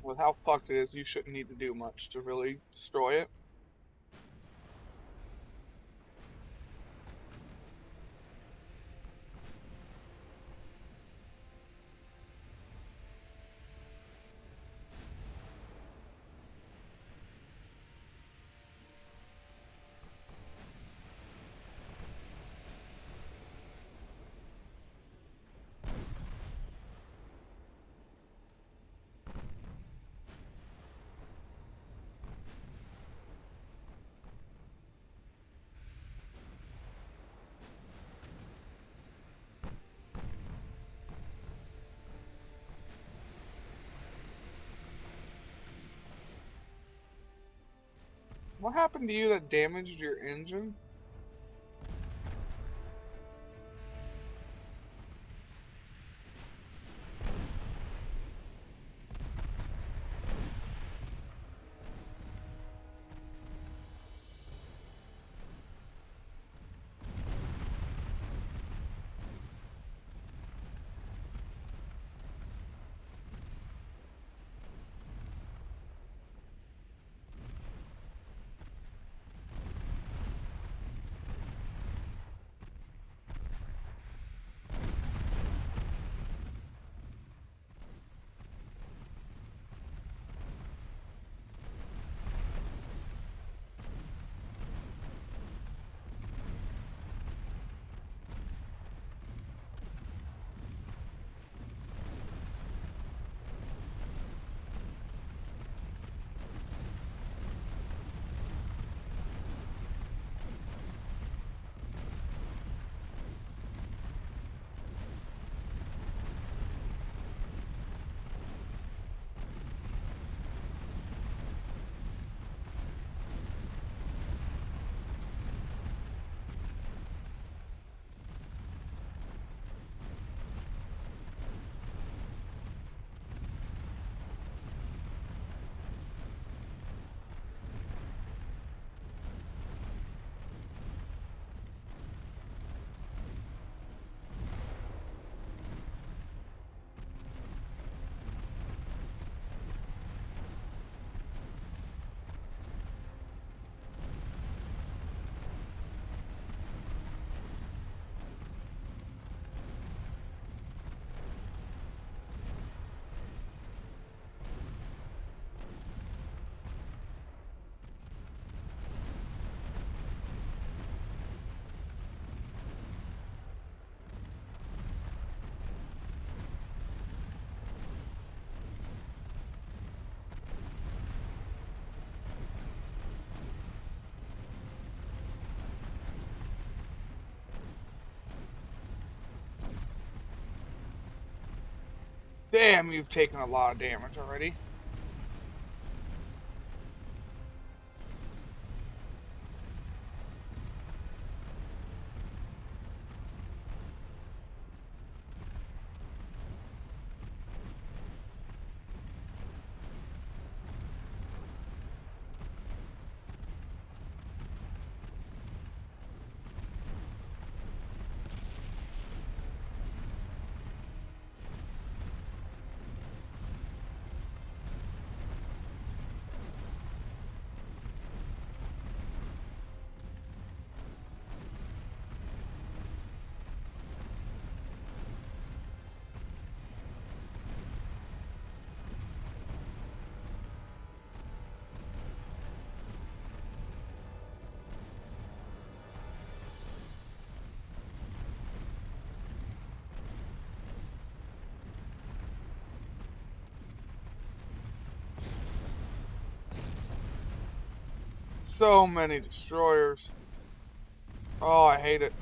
Speaker 1: With how fucked it is, you shouldn't need to do much to really destroy it. What happened to you that damaged your engine? Damn, you've taken a lot of damage already. So many destroyers. Oh, I hate it.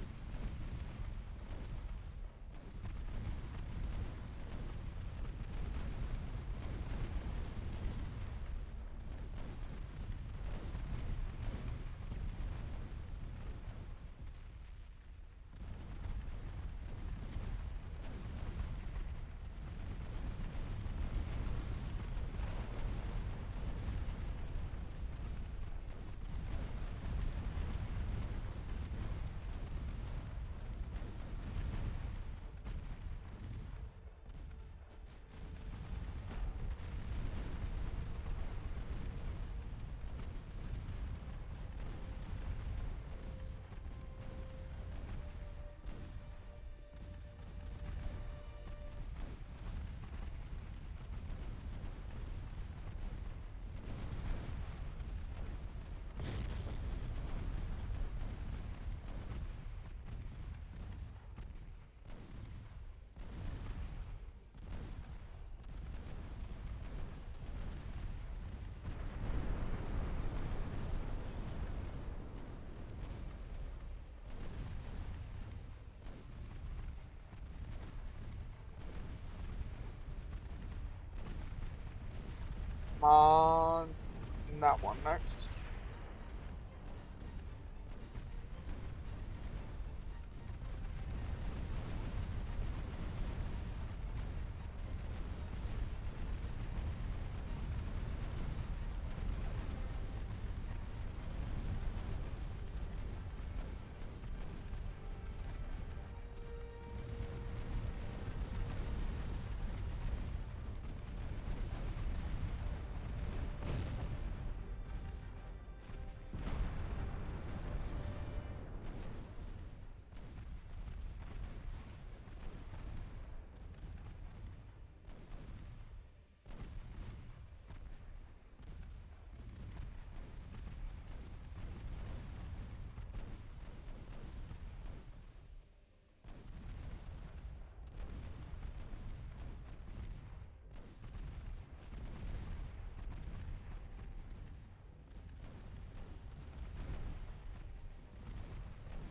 Speaker 1: Come on. That one next.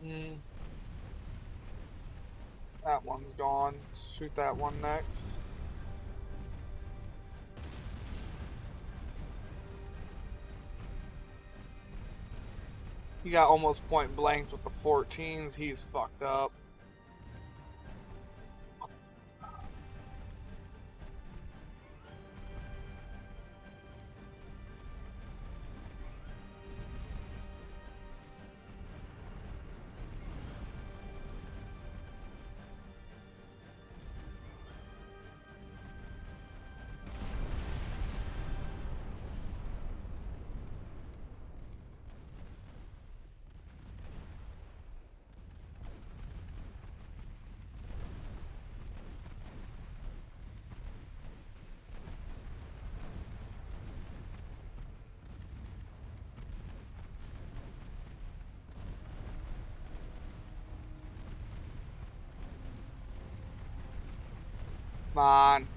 Speaker 1: Mm, that one's gone. Shoot that one next. He got almost point blanked with the 14s. He's fucked up. Come on.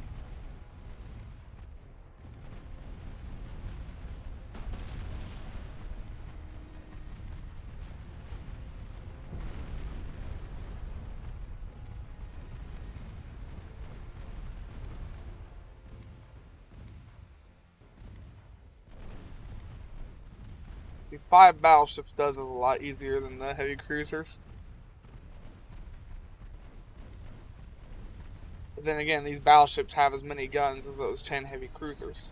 Speaker 1: See, 5 battleships does it a lot easier than the heavy cruisers. But then again, these battleships have as many guns as those 10 heavy cruisers.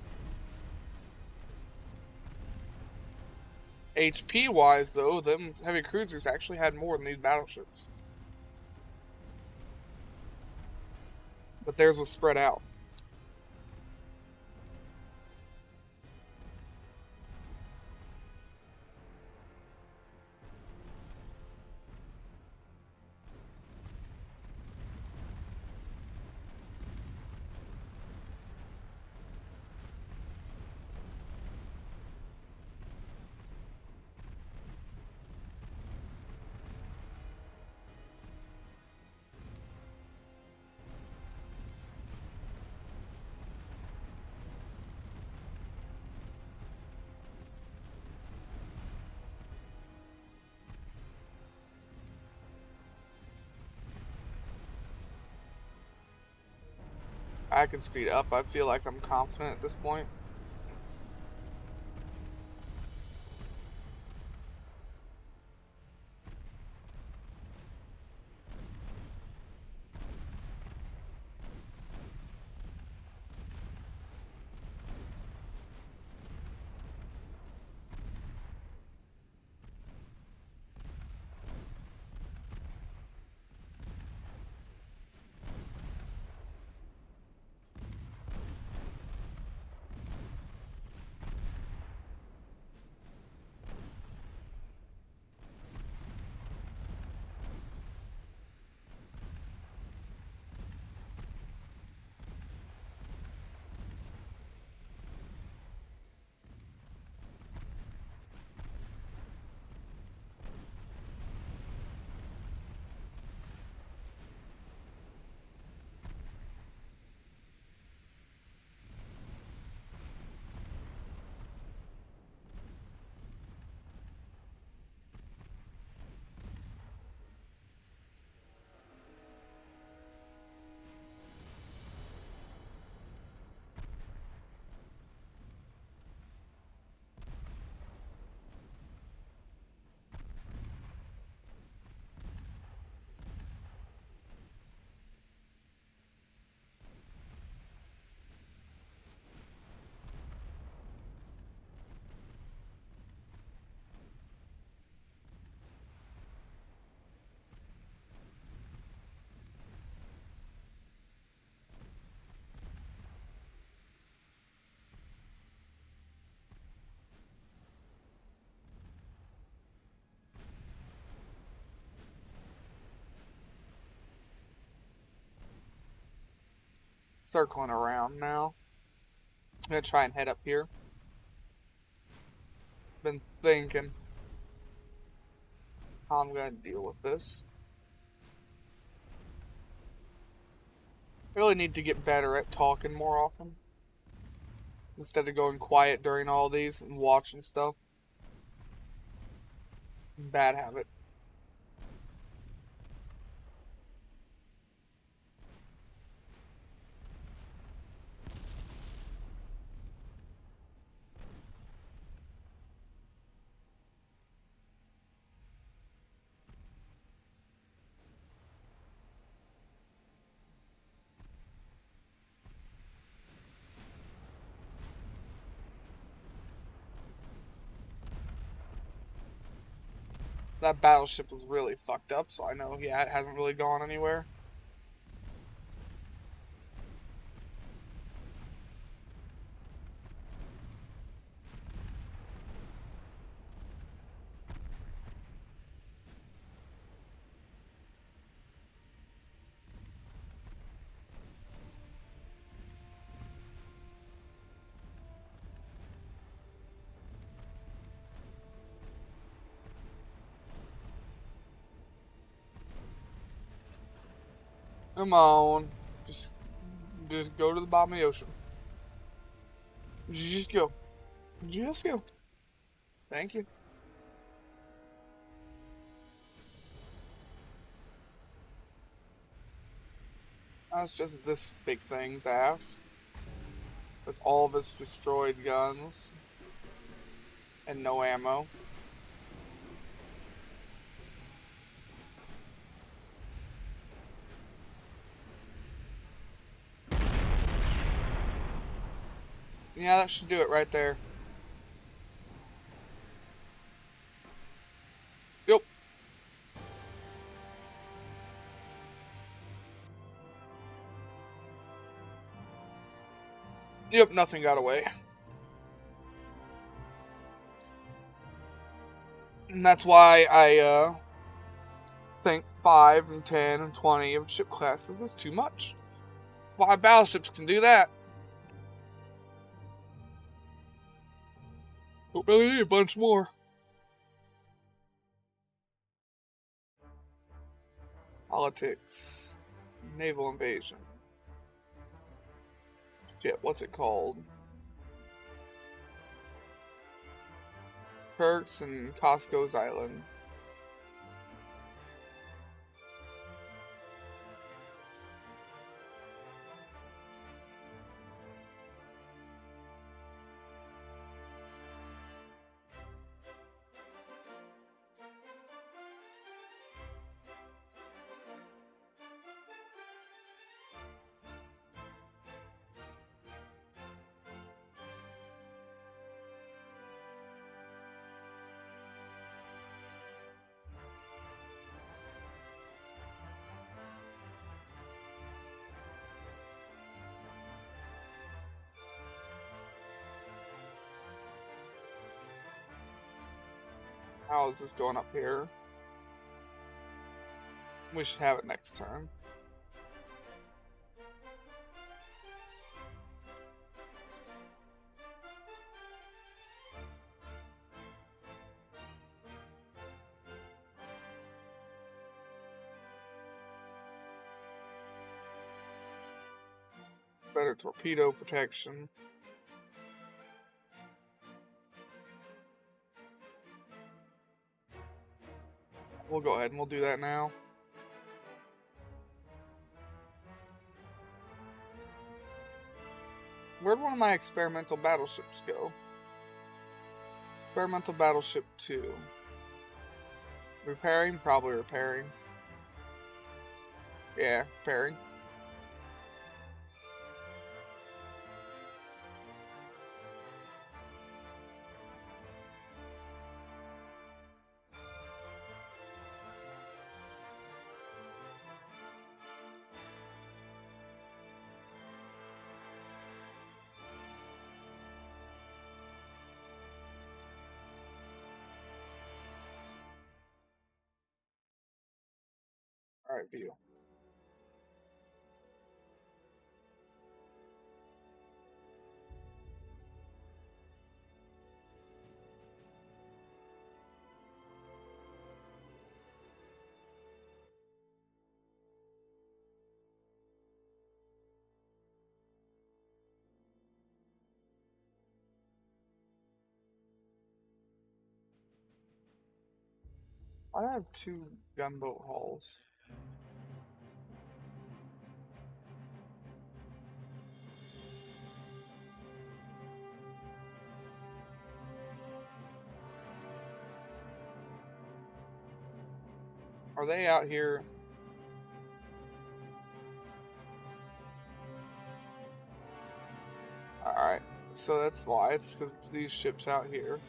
Speaker 1: HP wise, though, them heavy cruisers actually had more than these battleships. But theirs was spread out. I can speed up. I feel like I'm confident at this point. Circling around now. I'm gonna try and head up here. Been thinking how I'm gonna deal with this. I really need to get better at talking more often. Instead of going quiet during all these and watching stuff. Bad habit. That battleship was really fucked up, so I know, yeah, it hasn't really gone anywhere. Come on. Just go to the bottom of the ocean. Just go. Just go. Thank you. That's just this big thing's ass. With all of its destroyed guns. And no ammo. Yeah, that should do it right there. Yep. Yep, nothing got away. And that's why I think 5 and 10 and 20 of ship classes is too much. 5 battleships can do that. Don't really need a bunch more. Politics. Naval invasion. Shit, what's it called? Perks and Costco's Island. How is this going up here? We should have it next turn. Better torpedo protection. We'll go ahead and we'll do that now. Where'd one of my experimental battleships go? Experimental battleship 2. Repairing? Probably repairing. Yeah, repairing. Alright, view. I have 2 gunboat hulls. Are they out here? Alright, so that's why. It's because it's these ships out here.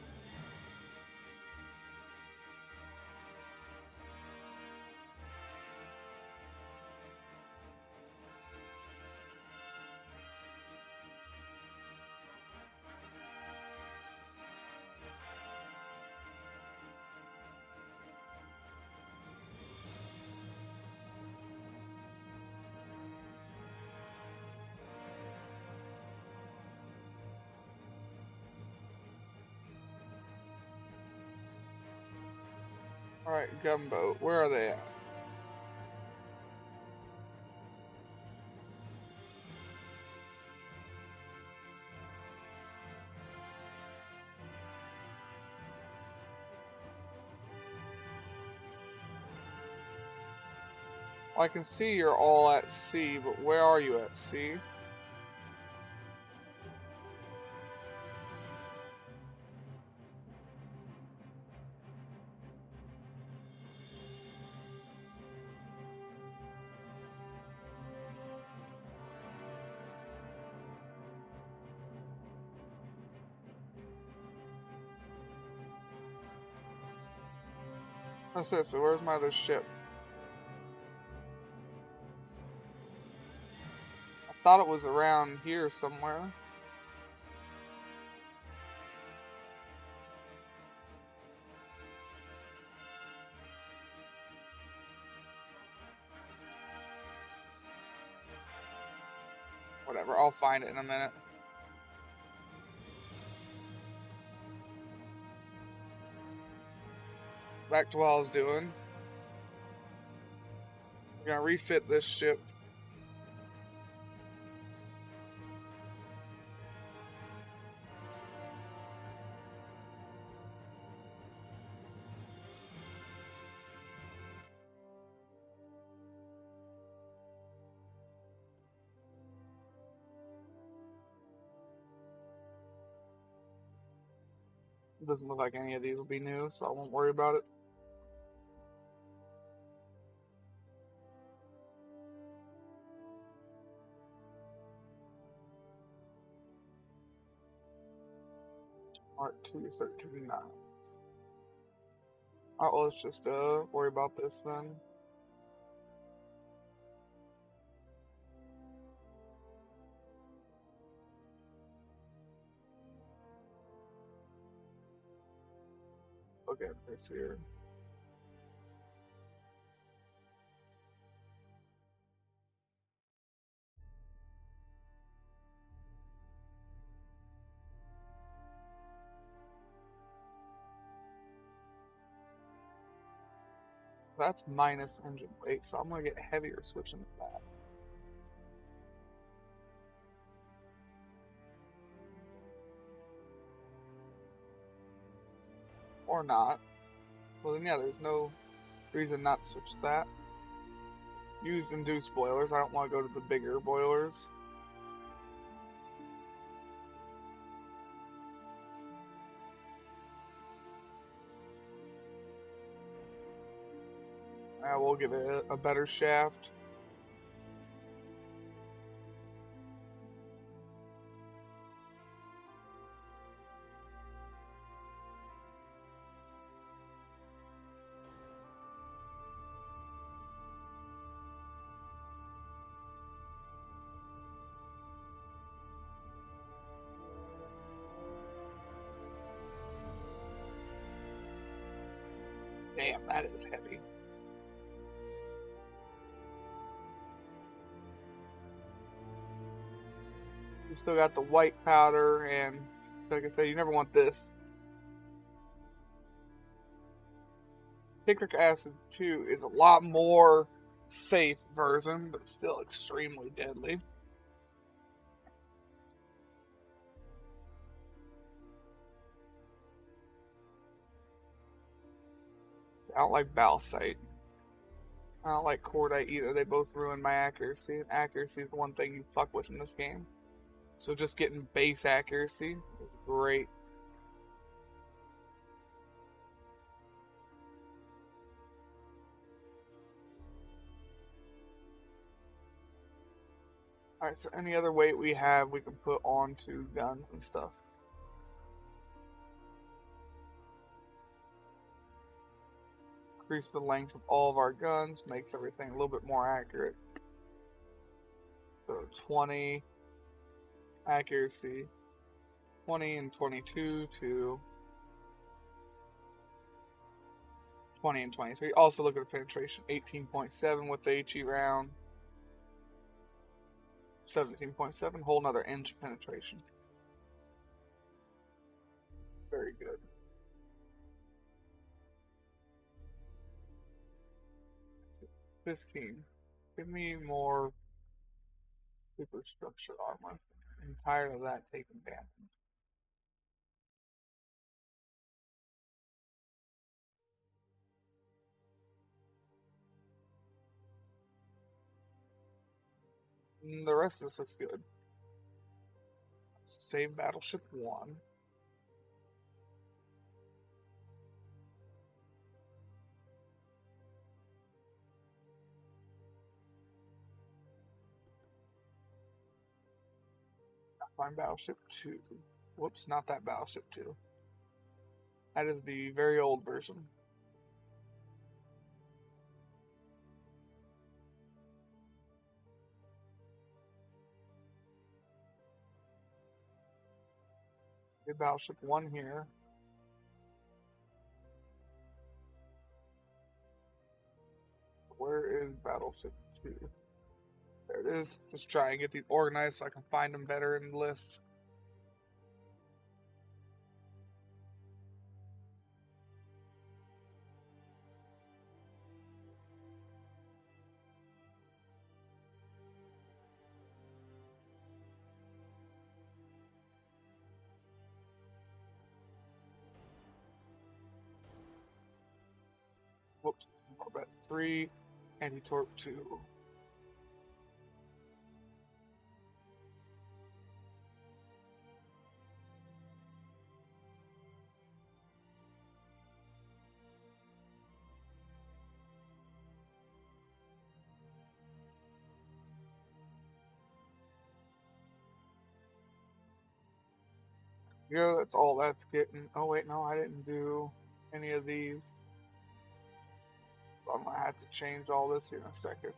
Speaker 1: Alright, gunboat. Where are they at? Well, I can see you're all at sea, but where are you at sea? What's this? Where's my other ship? I thought it was around here somewhere. Whatever, I'll find it in a minute. Back to what I was doing. We're gonna refit this ship. It doesn't look like any of these will be new, so I won't worry about it. Art 239. Alright, well, let's just worry about this then. Look at this here. That's minus engine weight, so I'm gonna get heavier switching to that. Or not. Well, then yeah, there's no reason not to switch to that. Use induced boilers. I don't want to go to the bigger boilers. We'll give it a better shaft. Damn, that is heavy. You still got the white powder, and like I said, you never want this. Picric acid 2 is a lot more safe version, but still extremely deadly. I don't like Balsite. I don't like Cordite either. They both ruin my accuracy. And accuracy is the one thing you fuck with in this game. So just getting base accuracy is great. Alright, so any other weight we have, we can put onto guns and stuff. Increase the length of all of our guns, makes everything a little bit more accurate. So 20 accuracy, 20 and 22 to 20 and 23. Also look at the penetration, 18.7 with the HE round, 17.7, whole another inch penetration. Very good. 15. Give me more superstructure armor. I'm tired of that taking damage. The rest of this looks good. Let's save Battleship 1. Find Battleship 2. Whoops, not that Battleship 2. That is the very old version. Get Battleship 1 here. Where is Battleship 2? There it is. Just try and get these organized so I can find them better in the list. Whoops. Corvette 3, Anti-Torp 2. Yeah, that's all that's getting. Oh, wait, no, I didn't do any of these. So I'm going to have to change all this here in a second.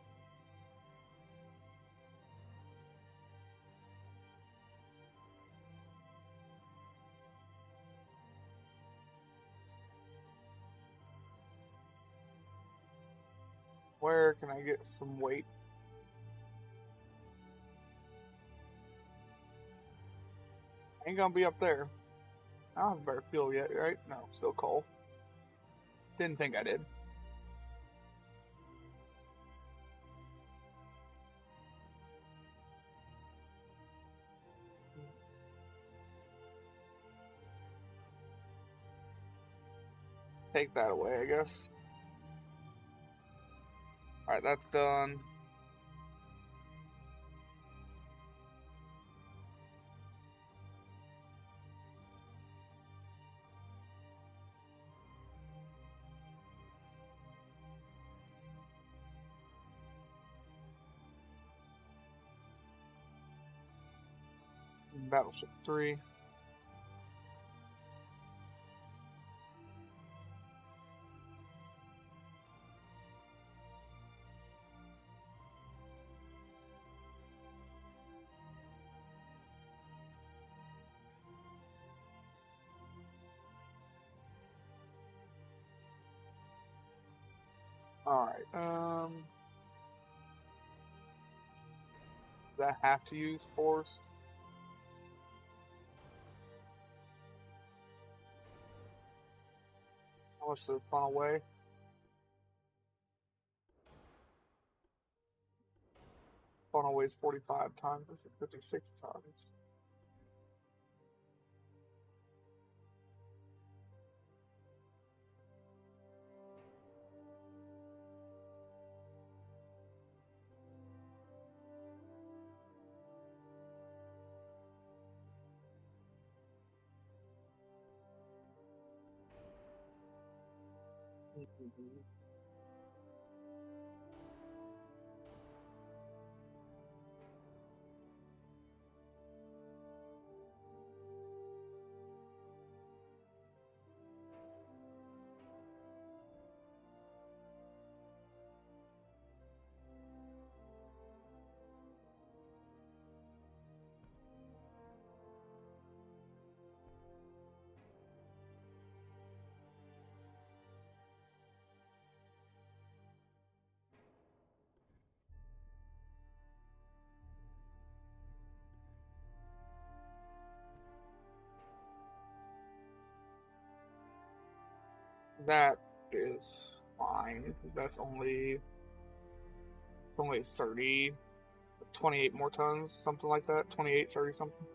Speaker 1: Where can I get some weight? Ain't gonna be up there. I don't have better fuel yet, right? No, still coal. Didn't think I did. Take that away, I guess. Alright, that's done. Battleship 3. Alright, do I have to use force? How much does it funnel away? Funnel weighs 45 tons. This is 56 tons. That is fine, because that's only It's only 28 more tons, something like that. 28, 30 something.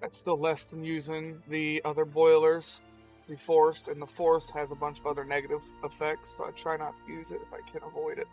Speaker 1: That's still less than using the other boilers, the forest, and the forest has a bunch of other negative effects, so I try not to use it if I can avoid it.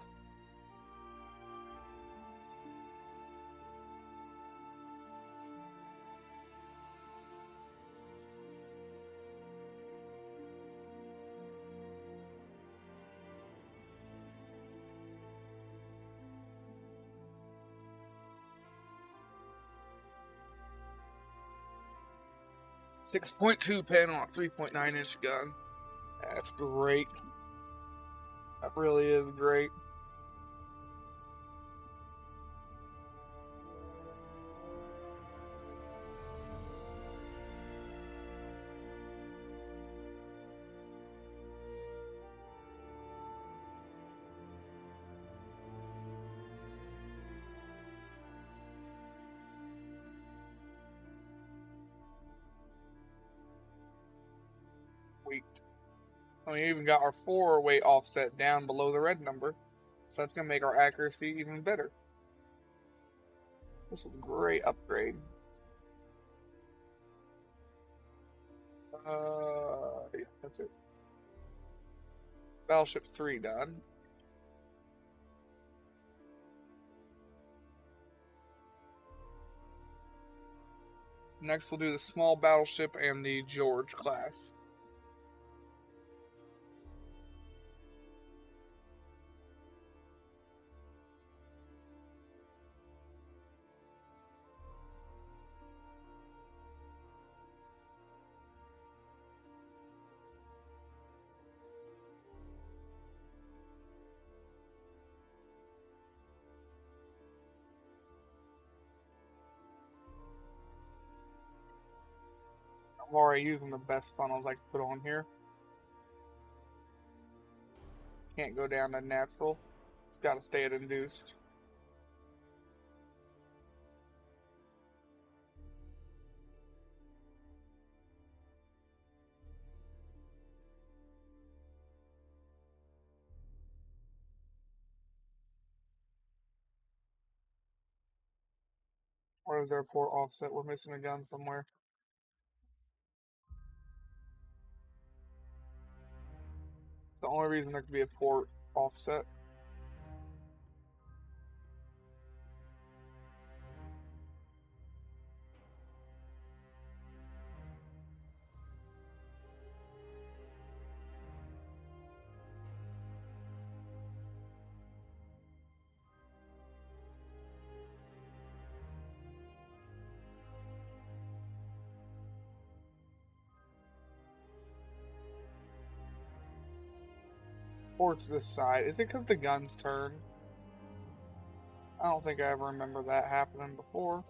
Speaker 1: .2 pen on a 3.9-inch gun. That's great. That really is great. Weight. We even got our 4 weight offset down below the red number, so that's going to make our accuracy even better. This is a great upgrade. Yeah, that's it. Battleship 3 done. Next, we'll do the small battleship and the George class. I'm already using the best funnels I can put on here. Can't go down to natural. It's got to stay at induced. Where is their port offset? We're missing a gun somewhere. It's the only reason there could be a port offset. Port's this side. Is it because the guns turn? I don't think I ever remember that happening before.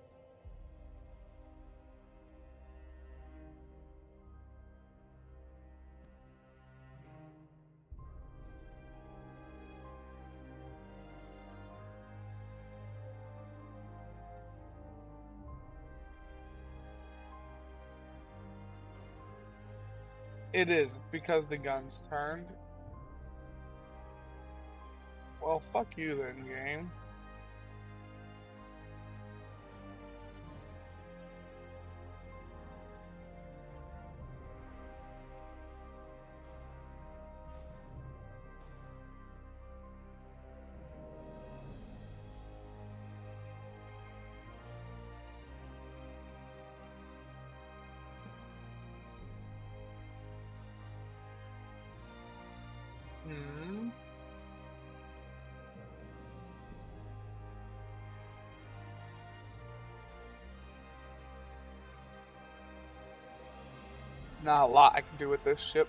Speaker 1: It is. It's because the guns turned. Well, fuck you then, game. Not a lot I can do with this ship.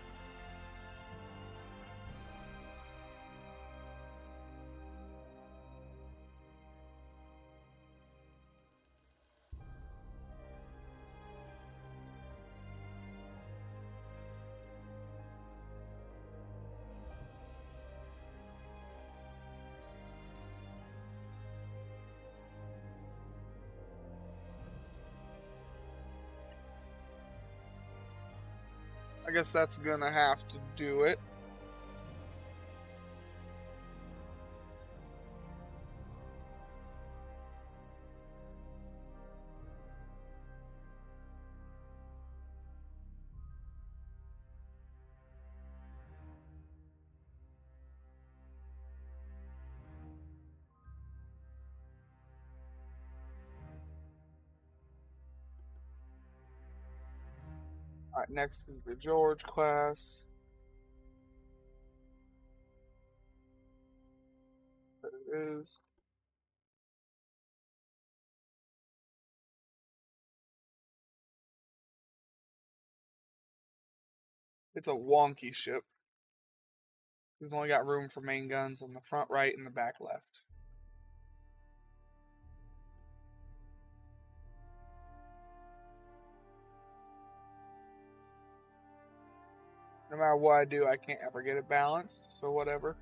Speaker 1: I guess that's gonna have to do it. Alright, next is the George class. There it is. It's a wonky ship. It's only got room for main guns on the front right and the back left. No matter what I do, I can't ever get it balanced, so whatever.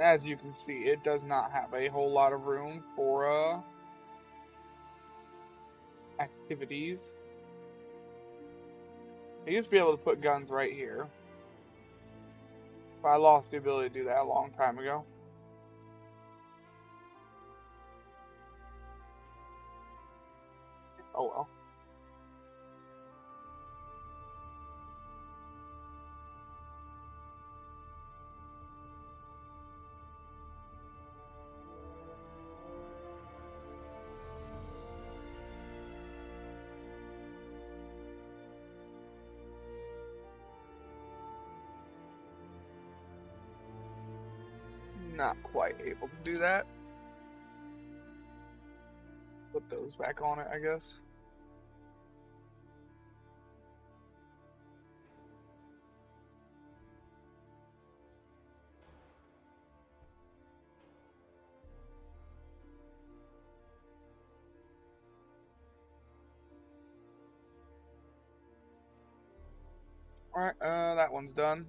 Speaker 1: As you can see, it does not have a whole lot of room for activities. I used to be able to put guns right here, but I lost the ability to do that a long time ago. Oh well. Not quite able to do that. Put those back on it, I guess. Alright, that one's done.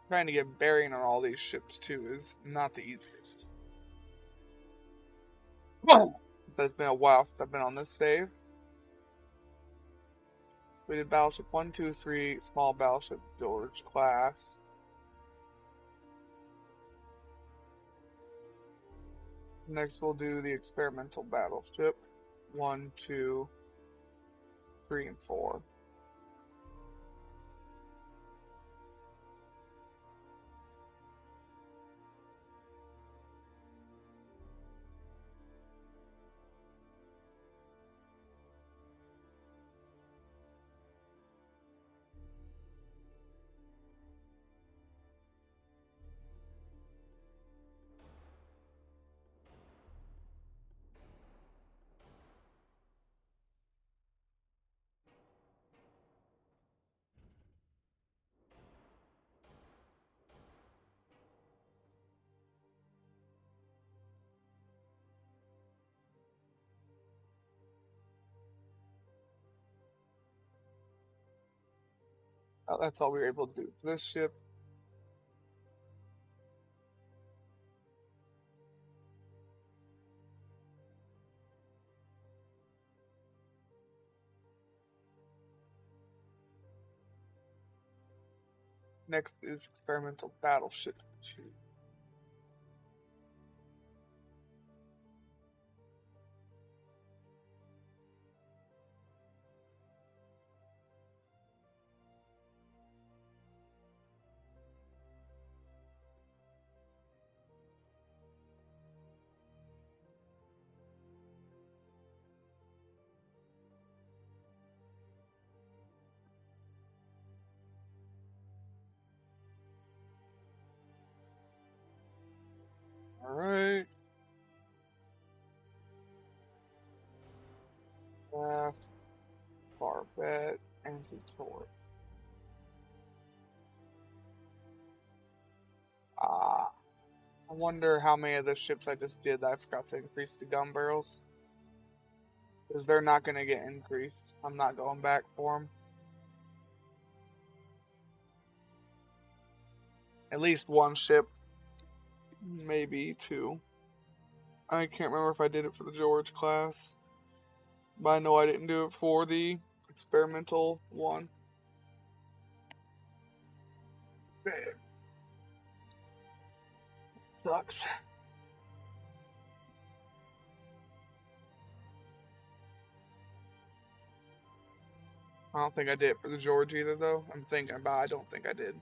Speaker 1: Trying to get bearing on all these ships too is not the easiest. It's been a while since I've been on this save. We did battleship 1, 2, 3, small battleship George class. Next we'll do the experimental battleship 1, 2, 3, and 4. That's all we were able to do for this ship. Next is experimental battleship 2. Alright. Barbette, anti-torp. I wonder how many of the ships I just did that I forgot to increase the gun barrels. Because they're not going to get increased. I'm not going back for them. At least one ship. Maybe two. I can't remember if I did it for the George class. But I know I didn't do it for the experimental one. Okay. Sucks. I don't think I did it for the George either, though. I'm thinking about it. I don't think I did.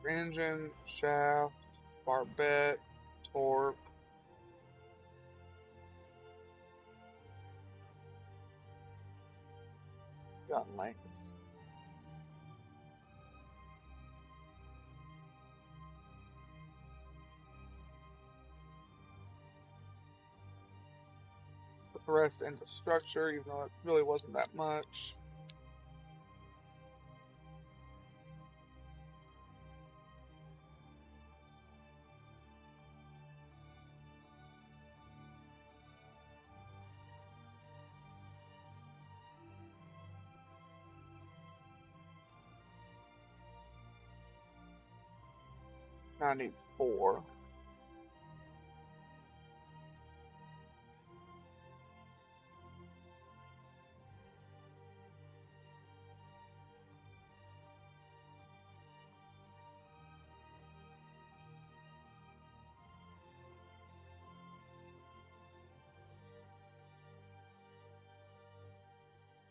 Speaker 1: Engine, shaft, barbette, torque. Gun lengths. Put the rest into structure, even though it really wasn't that much. Now I need 4.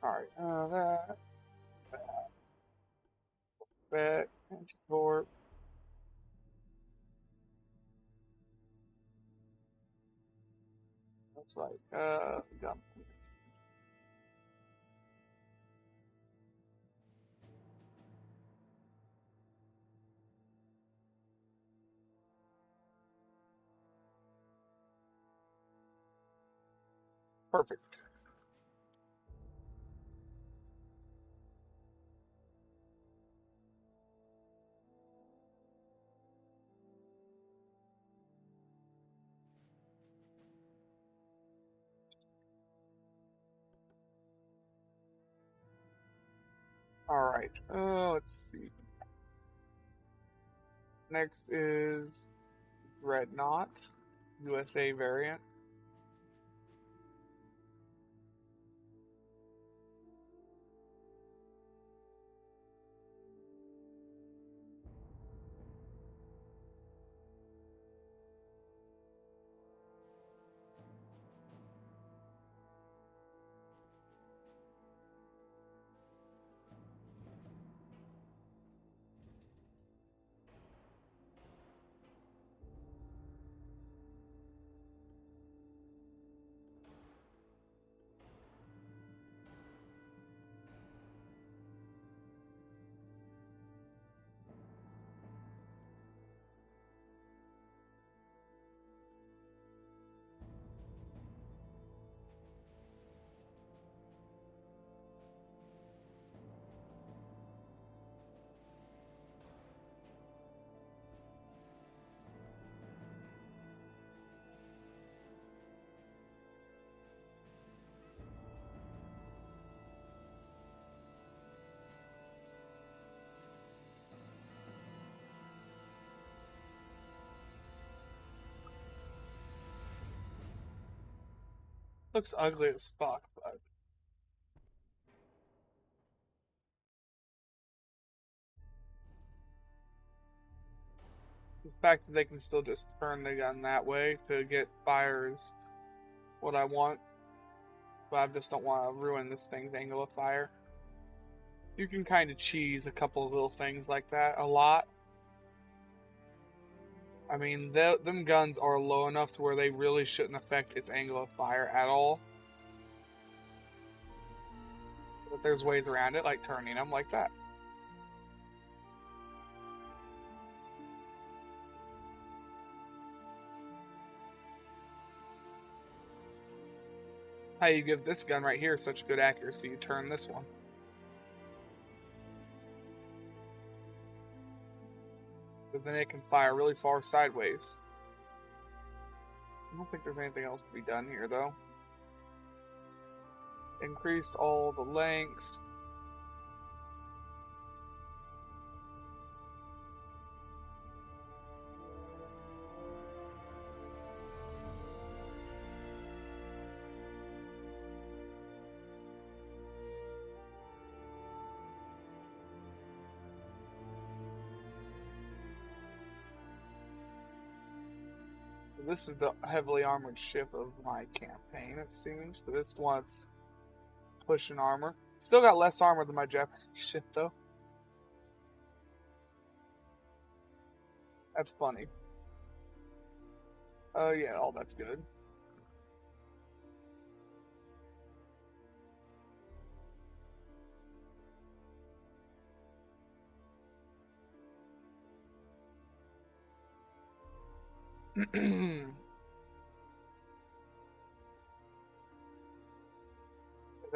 Speaker 1: Alright, that, torque. That's right, gun. Perfect. Alright, let's see. Next is Dreadnought, USA variant. Looks ugly as fuck, but the fact that they can still just turn the gun that way to get fire is what I want. But I just don't want to ruin this thing's angle of fire. You can kind of cheese a couple of little things like that a lot. I mean, them guns are low enough to where they really shouldn't affect its angle of fire at all. But there's ways around it, like turning them like that. How you give this gun right here such good accuracy, you turn this one. Because then it can fire really far sideways. I don't think there's anything else to be done here, though. increased all the length. This is the heavily armored ship of my campaign, it seems, but it's the one that's pushing armor. Still got less armor than my Japanese ship, though. That's funny. Oh, yeah, all that's good. And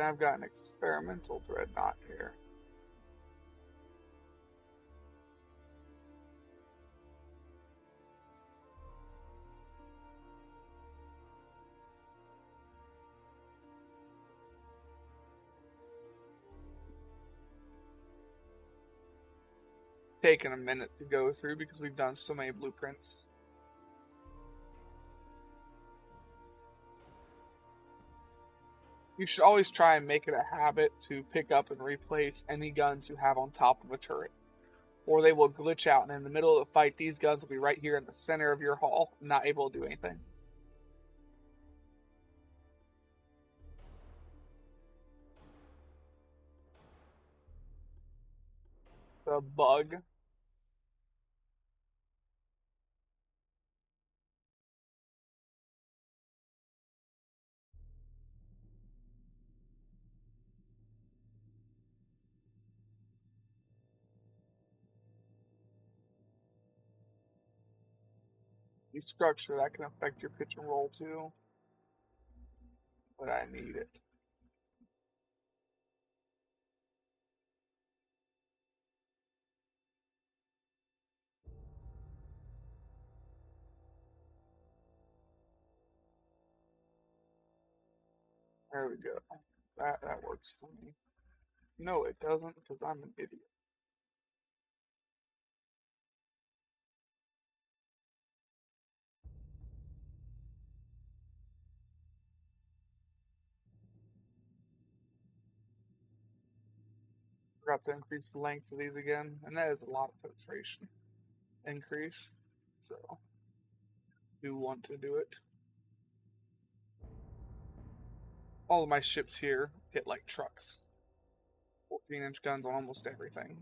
Speaker 1: I've got an experimental dreadnought here. Taking a minute to go through because we've done so many blueprints. You should always try and make it a habit to pick up and replace any guns you have on top of a turret, or they will glitch out, and in the middle of the fight, these guns will be right here in the center of your hall, not able to do anything. The bug. The structure that can affect your pitch and roll too, but I need it. There we go. That works for me. No, it doesn't, because I'm an idiot. Forgot to increase the length of these again, and that is a lot of penetration increase. So, do want to do it. All of my ships here hit like trucks. 14-inch guns on almost everything.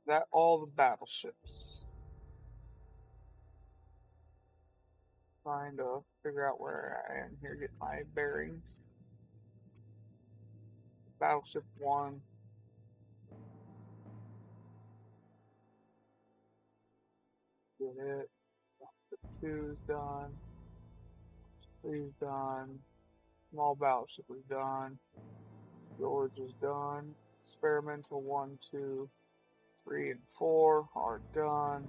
Speaker 1: That all the battleships. Trying to figure out where I am here, get my bearings. Battleship 1. Get it. Battleship 2 is done. 3 is done. Small battleship is done. George is done. Experimental 1, 2, 3, and 4 are done.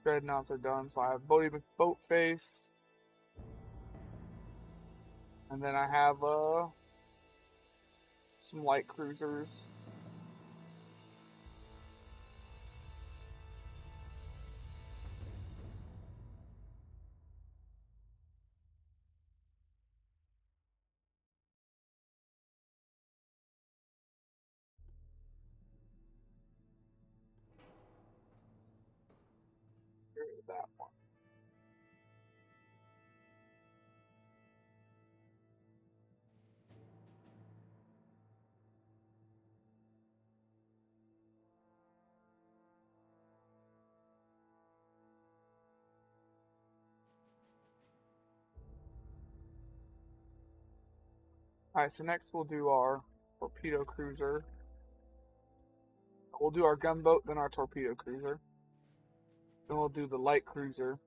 Speaker 1: Dreadnoughts are done, so I have boat face. And then I have some light cruisers. Here's that one. Alright, so next we'll do our torpedo cruiser. We'll do our gunboat, then our torpedo cruiser. Then we'll do the light cruiser.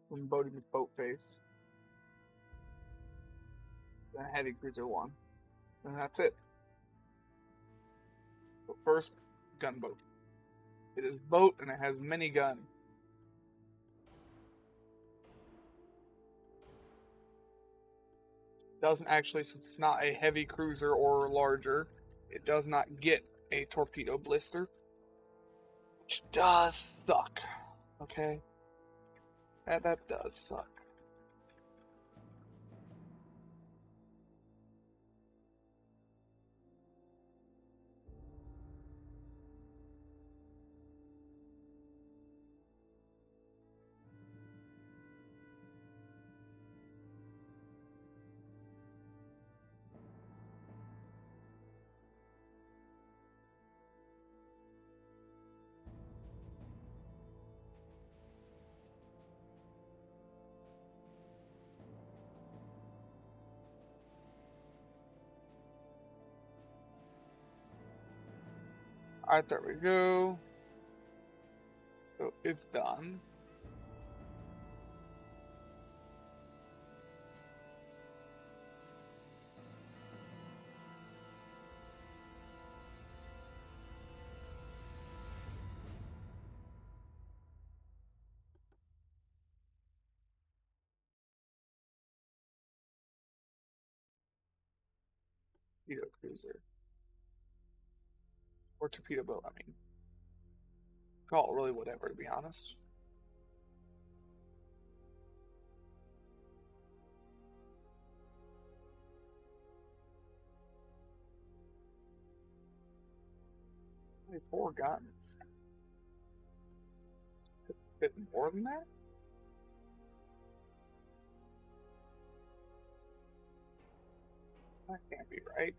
Speaker 1: Then boat face. Then heavy cruiser 1. And that's it. But first, gunboat. It is boat and it has many guns. Doesn't actually, since it's not a heavy cruiser or larger, it does not get a torpedo blister, which does suck. Okay, that does suck. Alright, there we go. So it's done. Torpedo cruiser. Or torpedo boat, I mean. Call it really whatever, to be honest. Only 4 guns. Could fit more than that? That can't be right.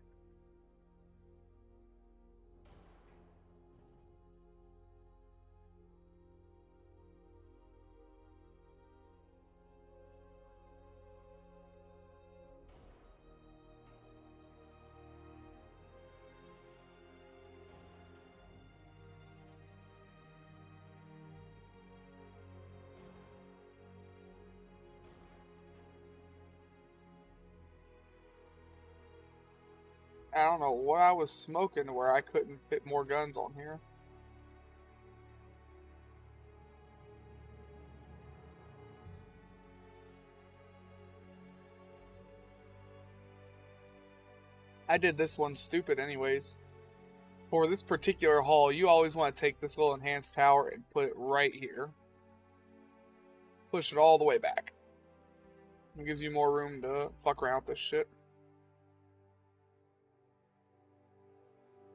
Speaker 1: I don't know what I was smoking where I couldn't fit more guns on here. I did this one stupid anyways. For this particular hull, you always want to take this little enhanced tower and put it right here. Push it all the way back. It gives you more room to fuck around with this shit.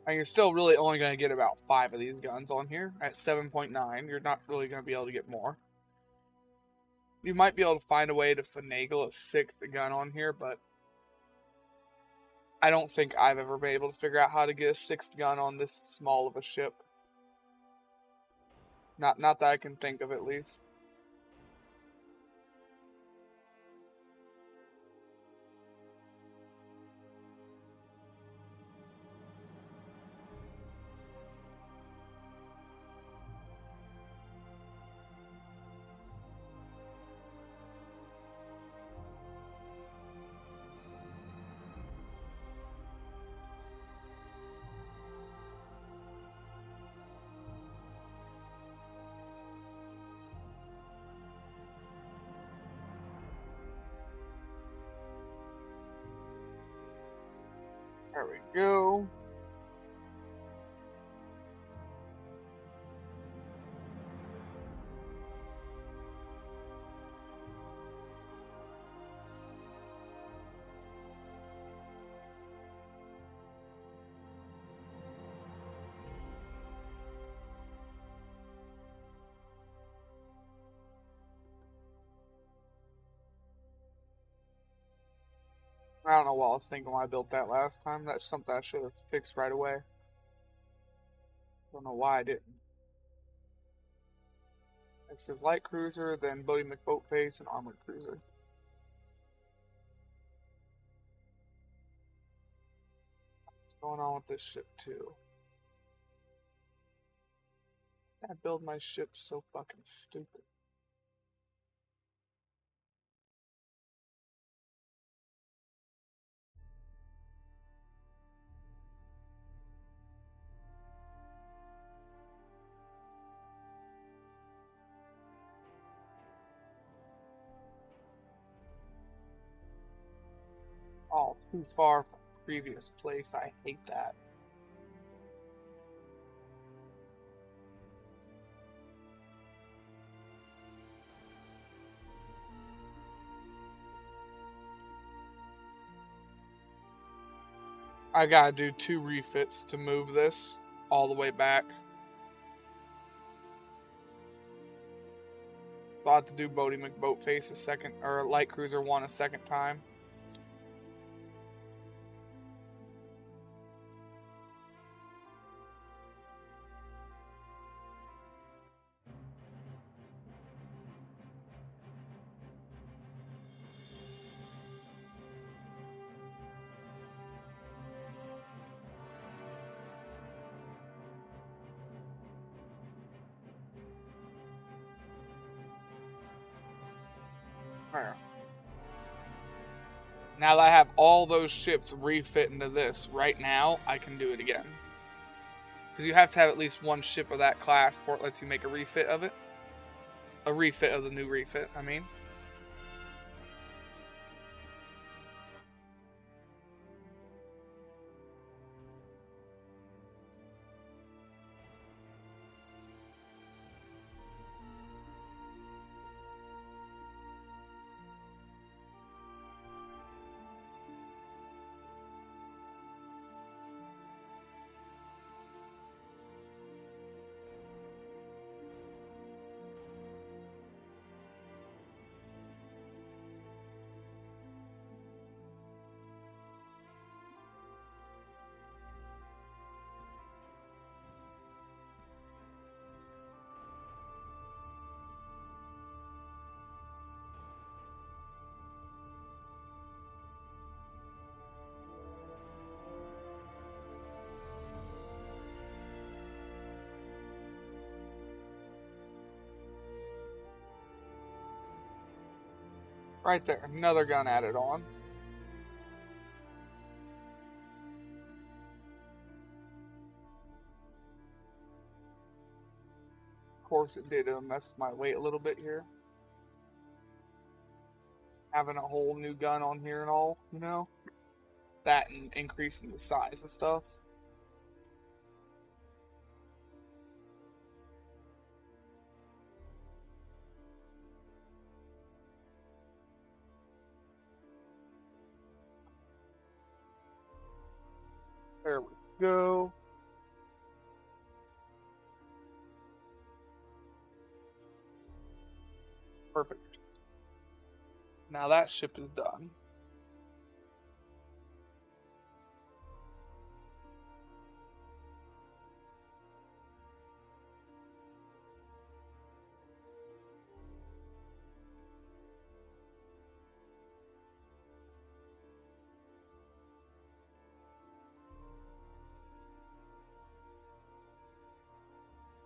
Speaker 1: And you're still really only going to get about 5 of these guns on here at 7.9. You're not really going to be able to get more. You might be able to find a way to finagle a 6th gun on here, but I don't think I've ever been able to figure out how to get a 6th gun on this small of a ship. Not that I can think of, at least. There we go. I don't know what I was thinking when I built that last time. That's something I should have fixed right away. Don't know why I didn't. It says light cruiser, then Bodie McBoatface, and armored cruiser. What's going on with this ship too? I build my ship so fucking stupid. Too far from previous place. I hate that. I gotta do 2 refits to move this all the way back. So I'll have to do Bodie McBoatface a second, or Light Cruiser 1 a second time. Alright. Now that I have all those ships refit into this right now, I can do it again. Because you have to have at least one ship of that class before it lets you make a refit of it. A refit of the new refit, I mean. Right there, another gun added on. Of course, it did mess my weight a little bit here. Having a whole new gun on here and all, you know? That and increasing the size and stuff. There we go. Perfect. Now that ship is done.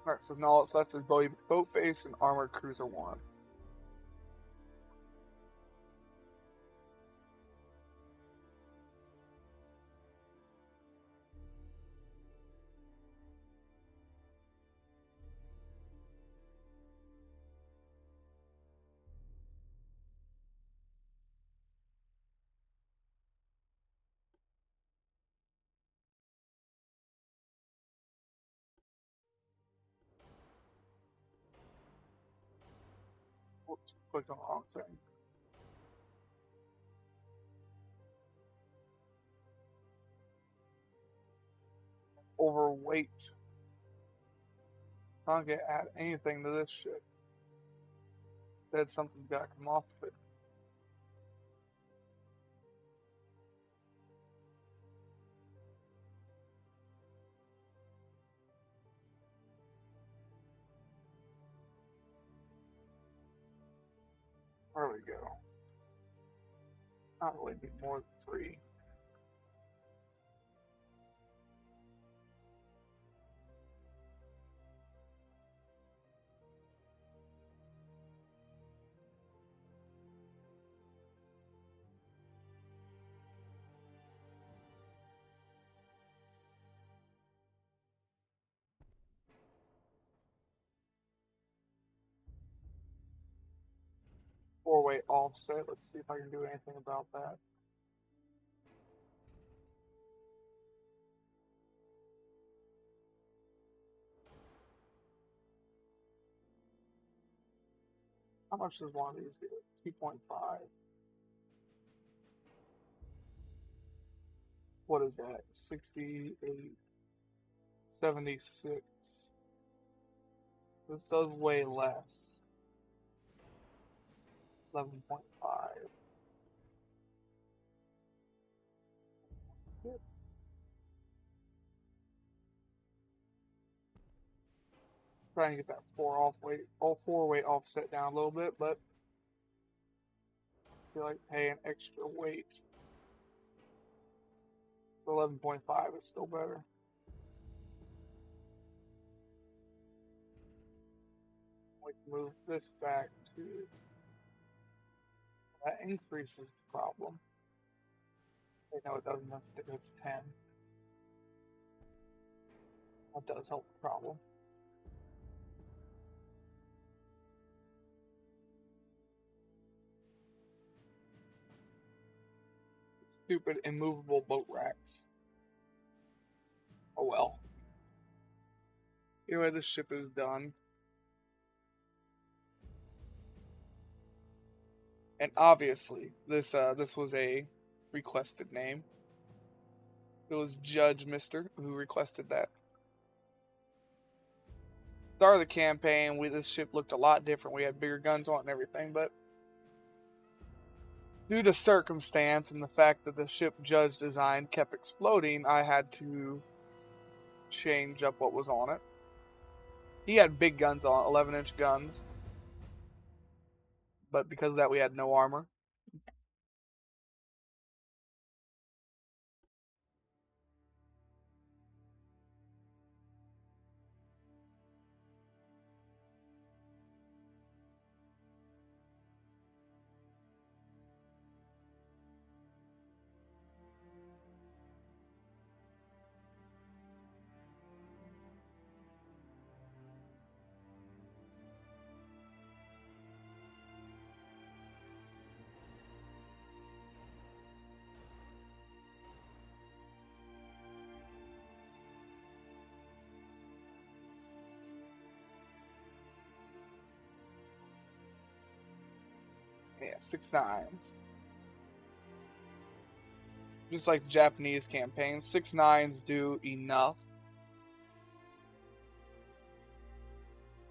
Speaker 1: Alright, so now all that's left is Boatface and Armored Cruiser 1. Oops, clicked on the wrong thing. Overweight. Not gonna add anything to this shit. Instead, something's gotta come off of it. There we go. Not really need more than 3. Four-way offset. Let's see if I can do anything about that. How much does one of these do? 2.5. What is that? 68, 76. This does way less. 11.5. Trying to get that four weight offset down a little bit, but I feel like paying extra weight. 11.5 is still better. We can move this back to that increases the problem. No, it doesn't. It's 10. That does help the problem. Stupid immovable boat racks. Oh well. Anyway, this ship is done. And obviously, this was a requested name. It was Judge Mister who requested that. Start of the campaign, this ship looked a lot different. We had bigger guns on it and everything, but due to circumstance and the fact that the ship Judge designed kept exploding, I had to change up what was on it. He had big guns on, 11-inch guns, but because of that, we had no armor. Yeah, 6.9s. Just like the Japanese campaigns, 6.9s do enough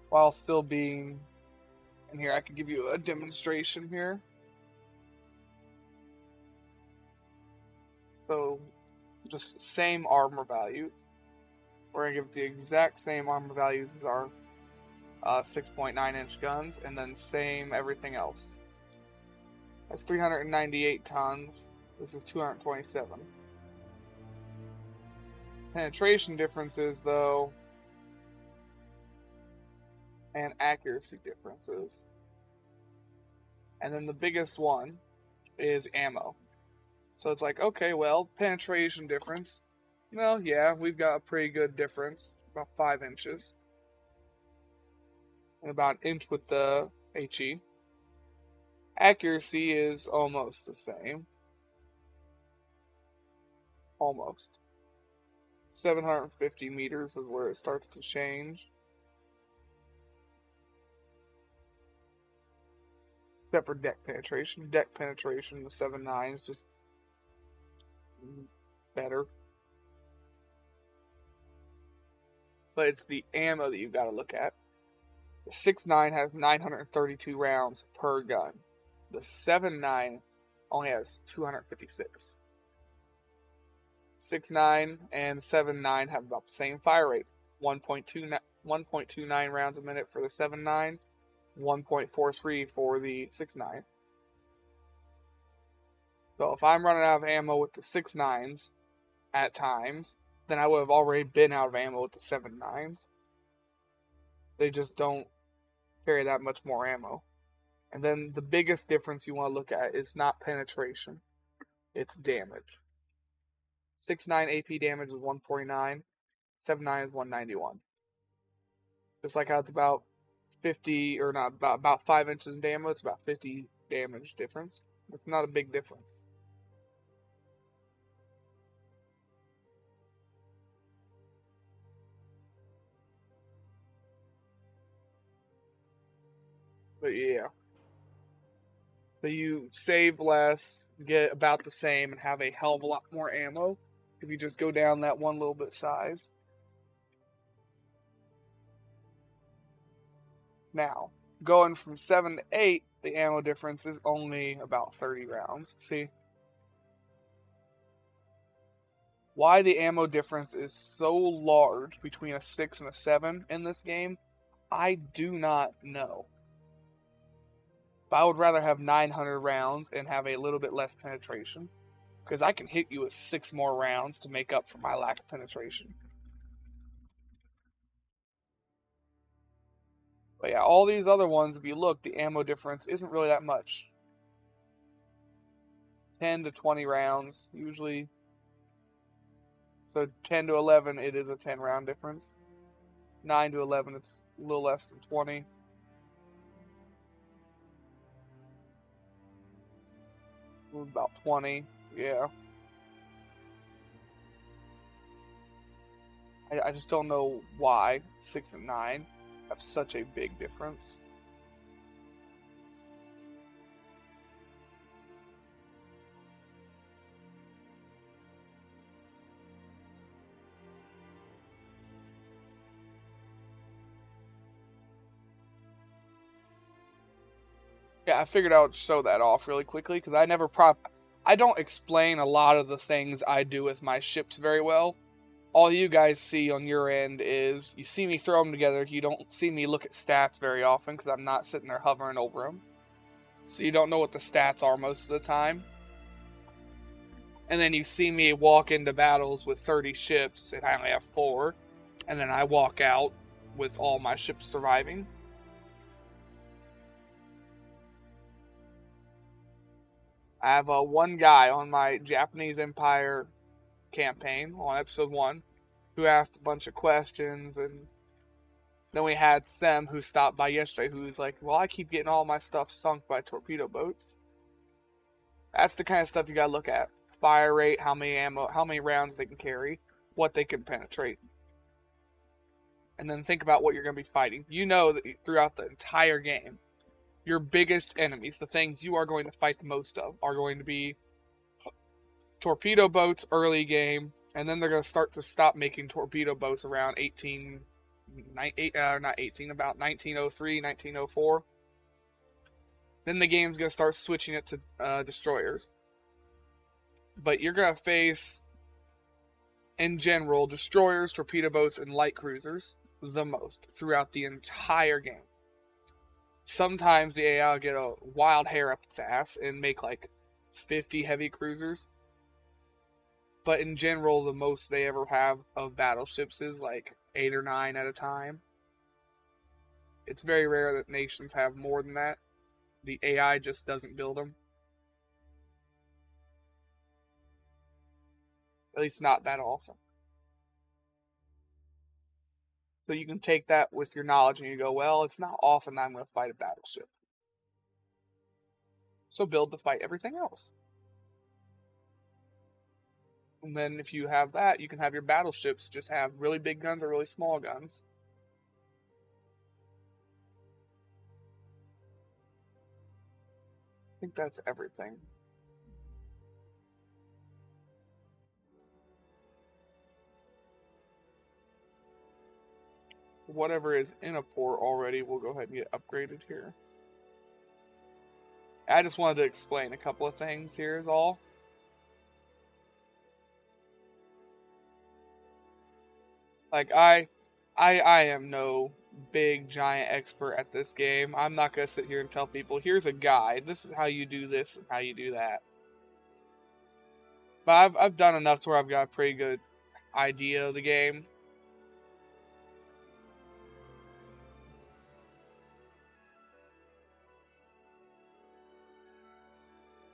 Speaker 1: while still being. And here, I can give you a demonstration here. So, just same armor values. We're going to give the exact same armor values as our 6.9-inch guns, and then same everything else. That's 398 tons. This is 227. Penetration differences, though, and accuracy differences. And then the biggest one is ammo. So it's like, okay, well, penetration difference. Well, yeah, we've got a pretty good difference, about 5 inches. And about an inch with the HE. Accuracy is almost the same. Almost. 750 meters is where it starts to change. Except for deck penetration. Deck penetration, the 7.9 is just better. But it's the ammo that you've got to look at. The 6.9 has 932 rounds per gun. The 7.9 only has 256. 6.9 and 7.9 have about the same fire rate. 1.29 rounds a minute for the 7.9, 1.43 for the 6.9. So if I'm running out of ammo with the 6.9s at times, then I would have already been out of ammo with the 7.9s. They just don't carry that much more ammo. And then the biggest difference you want to look at is not penetration, it's damage. 6.9 AP damage is 149, 7.9 is 191. Just like how it's about 50, or not, about 5 inches in damage, it's about 50 damage difference. It's not a big difference. But yeah, So you save less, get about the same, and have a hell of a lot more ammo if you just go down that one little bit size. Now, going from 7 to 8, the ammo difference is only about 30 rounds. See? Why the ammo difference is so large between a 6 and a 7 in this game, I do not know. But I would rather have 900 rounds and have a little bit less penetration, because I can hit you with 6 more rounds to make up for my lack of penetration. But yeah, all these other ones, if you look, the ammo difference isn't really that much. 10 to 20 rounds, usually. So 10 to 11, it is a 10 round difference. 9 to 11, it's a little less than 20. About 20, yeah. I just don't know why 6 and 9 have such a big difference. Yeah, I figured I would show that off really quickly because I don't explain a lot of the things I do with my ships very well. All you guys see on your end is you see me throw them together. You don't see me look at stats very often because I'm not sitting there hovering over them. So you don't know what the stats are most of the time. And then you see me walk into battles with 30 ships and I only have 4. And then I walk out with all my ships surviving. I have one guy on my Japanese Empire campaign on episode 1 who asked a bunch of questions, and then we had Sem who stopped by yesterday who's like, well, I keep getting all my stuff sunk by torpedo boats. That's the kind of stuff you gotta look at. Fire rate, how many rounds they can carry, what they can penetrate. And then think about what you're gonna be fighting. You know that throughout the entire game, your biggest enemies, the things you are going to fight the most of, are going to be torpedo boats early game, and then they're going to start to stop making torpedo boats around about 1903, 1904. Then the game's going to start switching it to destroyers. But you're going to face, in general, destroyers, torpedo boats, and light cruisers the most throughout the entire game. Sometimes the AI will get a wild hair up its ass and make like 50 heavy cruisers. But in general, the most they ever have of battleships is like 8 or 9 at a time. It's very rare that nations have more than that. The AI just doesn't build them. At least not that often. So you can take that with your knowledge and you go, well, it's not often that I'm going to fight a battleship. So build to fight everything else. And then if you have that, you can have your battleships just have really big guns or really small guns. I think that's everything. Whatever is in a port already, we'll go ahead and get upgraded here. I just wanted to explain a couple of things here is all. Like I am no big giant expert at this game. I'm not gonna sit here and tell people, here's a guide. This is how you do this and how you do that. But I've done enough to where I've got a pretty good idea of the game.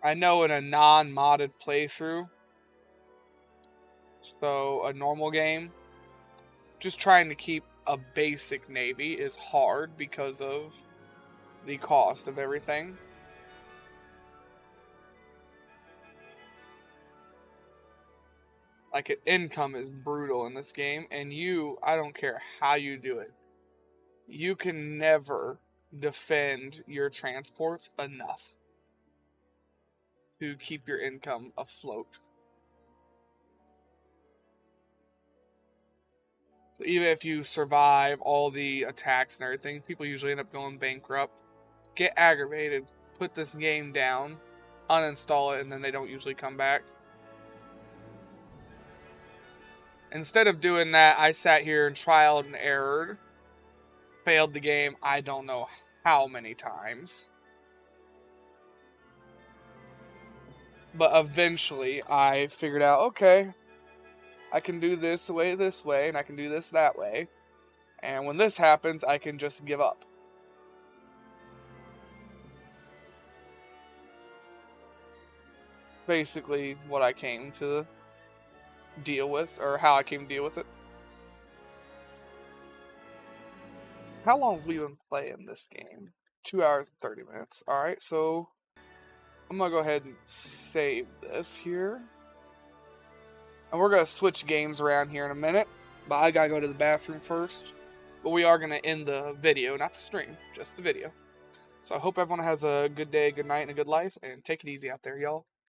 Speaker 1: I know in a non-modded playthrough, so a normal game, just trying to keep a basic navy is hard because of the cost of everything. Like, income is brutal in this game, and I don't care how you do it, you can never defend your transports enough. to keep your income afloat. So even if you survive all the attacks and everything, people usually end up going bankrupt, get aggravated, put this game down, uninstall it, and then they don't usually come back. Instead of doing that, I sat here and trialed and errored, failed the game I don't know how many times. But eventually I figured out, okay, I can do this way, and I can do this that way. And when this happens, I can just give up. Basically what I came to deal with, or how I came to deal with it. How long have we been playing this game? 2 hours and 30 minutes. Alright, so I'm gonna go ahead and save this here. And we're gonna switch games around here in a minute, but I gotta go to the bathroom first. But we are gonna end the video, not the stream, just the video. So I hope everyone has a good day, good night, and a good life, and take it easy out there, y'all.